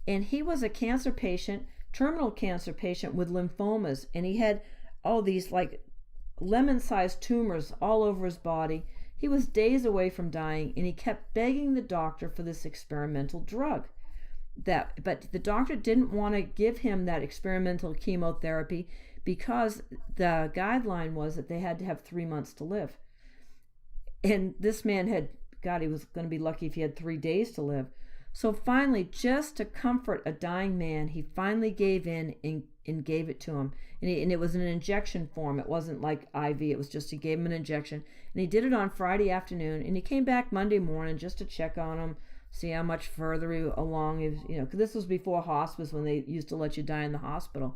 And he was a cancer patient, terminal cancer patient with lymphomas. And he had all these like lemon-sized tumors all over his body. He was days away from dying, and he kept begging the doctor for this experimental drug. But the doctor didn't want to give him that experimental chemotherapy because the guideline was that they had to have 3 months to live. And this man he was going to be lucky if he had 3 days to live. So finally, just to comfort a dying man, he finally gave in and gave it to him. And it was an injection form. It wasn't like IV. It was just, he gave him an injection. And he did it on Friday afternoon. And he came back Monday morning just to check on him, see how much further along he was, because this was before hospice, when they used to let you die in the hospital.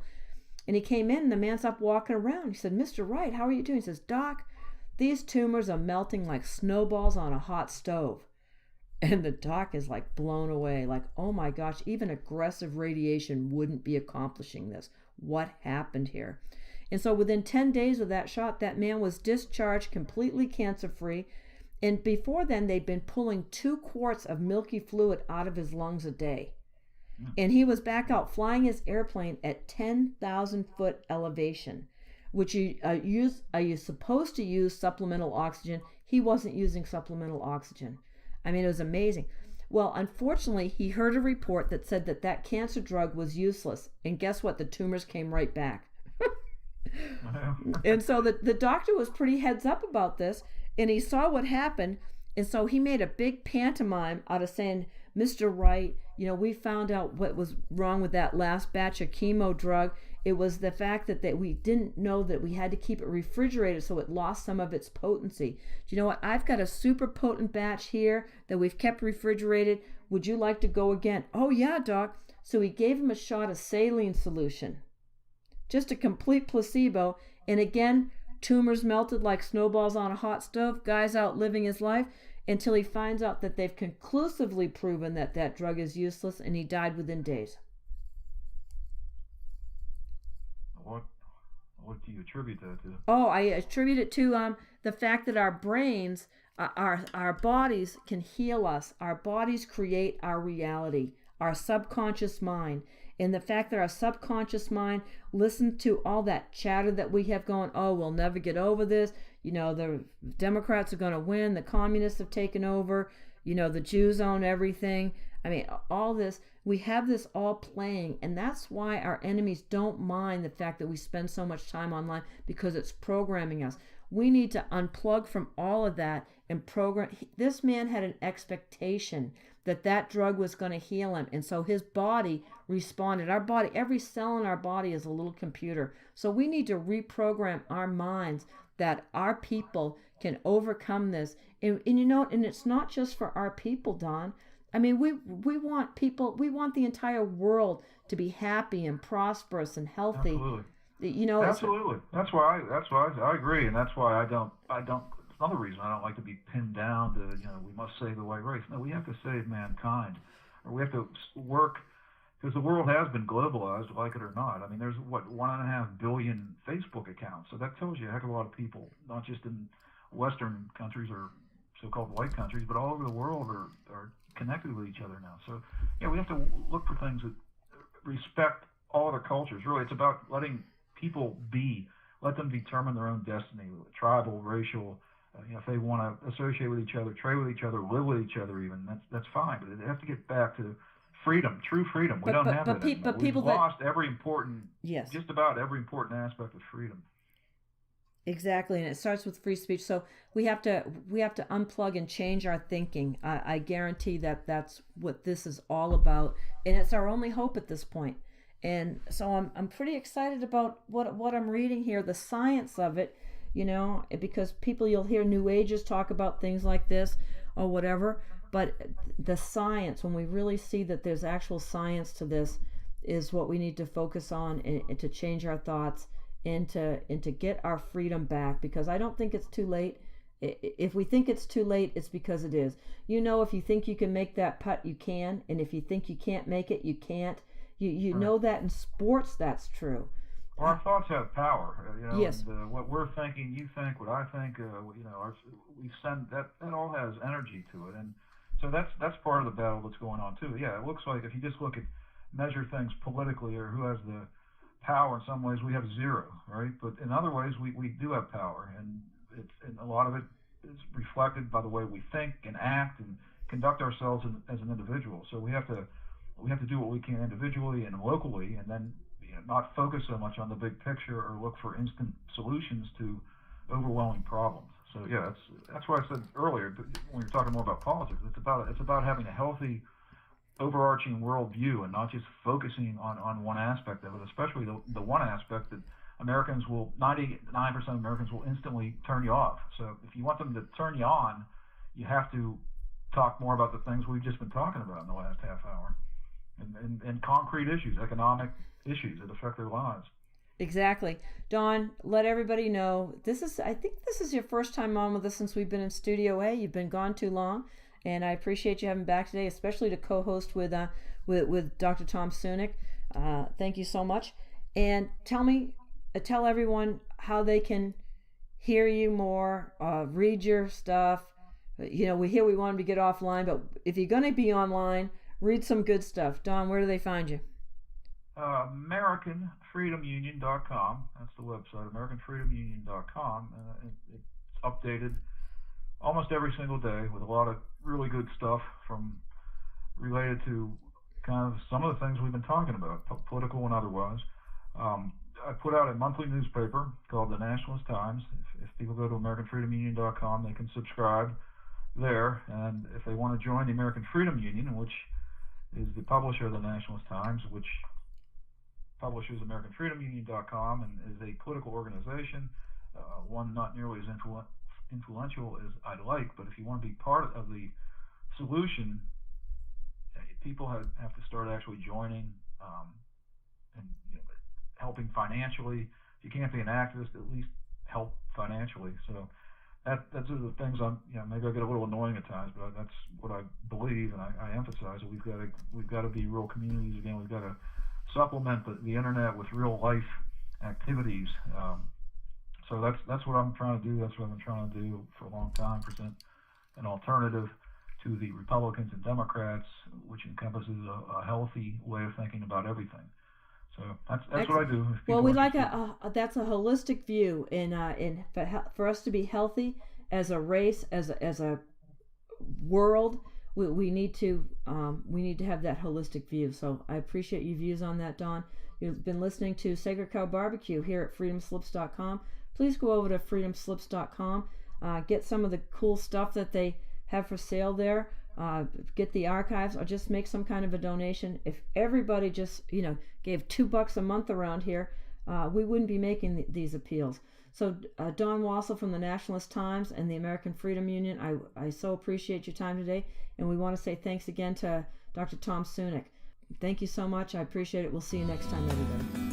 And he came in, and the man stopped walking around. He said, "Mr. Wright, how are you doing?" He says, "Doc, these tumors are melting like snowballs on a hot stove." And the doc is like blown away, like, oh my gosh, even aggressive radiation wouldn't be accomplishing this. What happened here? And so within 10 days of that shot, that man was discharged completely cancer-free. And before then, they'd been pulling 2 quarts of milky fluid out of his lungs a day. And he was back out flying his airplane at 10,000 foot elevation, which are you supposed to use supplemental oxygen? He wasn't using supplemental oxygen. I mean, it was amazing. Well, unfortunately, he heard a report that said that cancer drug was useless. And guess what? The tumors came right back. And so the doctor was pretty heads up about this, and he saw what happened. And so he made a big pantomime out of saying, "Mr. Wright, we found out what was wrong with that last batch of chemo drug. It was the fact that we didn't know that we had to keep it refrigerated, so it lost some of its potency. Do you know what? I've got a super potent batch here that we've kept refrigerated. Would you like to go again?" "Oh yeah, doc." So he gave him a shot of saline solution, just a complete placebo. And again, tumors melted like snowballs on a hot stove. Guy's out living his life until he finds out that they've conclusively proven that drug is useless, and he died within days. What do you attribute that to? I attribute it to the fact that our brains, our bodies can heal us. Our bodies create our reality, our subconscious mind. And the fact that our subconscious mind listens to all that chatter that we have going, we'll never get over this. The Democrats are going to win. The communists have taken over. The Jews own everything. I mean, all this, we have this all playing, and that's why our enemies don't mind the fact that we spend so much time online, because it's programming us. We need to unplug from all of that and program. This man had an expectation that drug was going to heal him, and so his body responded. Our body, every cell in our body is a little computer. So we need to reprogram our minds that our people can overcome this. And it's not just for our people, Don. I mean, we want the entire world to be happy and prosperous and healthy. Absolutely. Absolutely. That's why I agree, and that's why I don't. It's another reason I don't like to be pinned down to we must save the white race. No, we have to save mankind, or we have to work, because the world has been globalized, like it or not. I mean, there's 1.5 billion Facebook accounts, so that tells you a heck of a lot of people, not just in Western countries or so-called white countries, but all over the world are connected with each other now. So, yeah, we have to look for things that respect all other cultures. Really, it's about letting people be, let them determine their own destiny, tribal, racial. If they want to associate with each other, trade with each other, live with each other, even that's fine. But they have to get back to freedom, true freedom. We don't have that anymore. We've lost just about every important aspect of freedom. Exactly, and it starts with free speech. So we have to unplug and change our thinking. I guarantee that's what this is all about, and it's our only hope at this point. And so I'm pretty excited about what I'm reading here, the science of it, because you'll hear New Agers talk about things like this or whatever, but the science, when we really see that there's actual science to this, is what we need to focus on and to change our thoughts and to get our freedom back, because I don't think it's too late. If we think it's too late, it's because it is. If you think you can make that putt, you can, and if you think you can't make it, you can't. You right. know that in sports that's true. Well, our thoughts have power. Yes. And, what we're thinking, you think, what I think, we send that all has energy to it, and so that's part of the battle that's going on too. Yeah, it looks like if you just measure things politically, or who has the power, in some ways we have zero, right? But in other ways we do have power, and a lot of it is reflected by the way we think and act and conduct ourselves as an individual. So we have to do what we can individually and locally, and then not focus so much on the big picture or look for instant solutions to overwhelming problems. So yeah, that's why I said earlier when you're talking more about politics, it's about having a healthy overarching worldview and not just focusing on one aspect of it, especially the one aspect that 99% of Americans will instantly turn you off. So if you want them to turn you on, you have to talk more about the things we've just been talking about in the last half hour, and concrete issues, economic issues that affect their lives. Exactly. Dawn, let everybody know, I think this is your first time on with us since we've been in Studio A. You've been gone too long, and I appreciate you having back today, especially to co-host with Dr. Tom Sunic. Thank you so much. And tell everyone how they can hear you more, read your stuff. We want them to get offline, but if you're going to be online, read some good stuff. Dawn, where do they find you? AmericanFreedomUnion.com. That's the website, AmericanFreedomUnion.com. It's updated almost every single day with a lot of really good stuff related to kind of some of the things we've been talking about, political and otherwise. I put out a monthly newspaper called the Nationalist Times. If people go to AmericanFreedomUnion.com, they can subscribe there. And if they want to join the American Freedom Union, which is the publisher of the Nationalist Times, which publishes AmericanFreedomUnion.com and is a political organization, one not nearly as influential as I'd like, but if you want to be part of the solution, people have to start actually joining and helping financially. If you can't be an activist, at least help financially. So that's the things maybe I get a little annoying at times, but that's what I believe, and I emphasize that we've got to be real communities again. We've got to supplement the internet with real life activities. So that's what I'm trying to do. That's what I've been trying to do for a long time. Present an alternative to the Republicans and Democrats, which encompasses a healthy way of thinking about everything. So that's what I do. Well, we like that's a holistic view, and for us to be healthy as a race, as a world, we need to have that holistic view. So I appreciate your views on that, Dawn. You've been listening to Sacred Cow Barbecue here at freedomslips.com. Please go over to freedomslips.com, get some of the cool stuff that they have for sale there, get the archives, or just make some kind of a donation. If everybody just gave $2 a month around here, we wouldn't be making these appeals. So Don Wassall from the Nationalist Times and the American Freedom Union, I so appreciate your time today, and we want to say thanks again to Dr. Tom Sunic. Thank you so much. I appreciate it. We'll see you next time, everybody.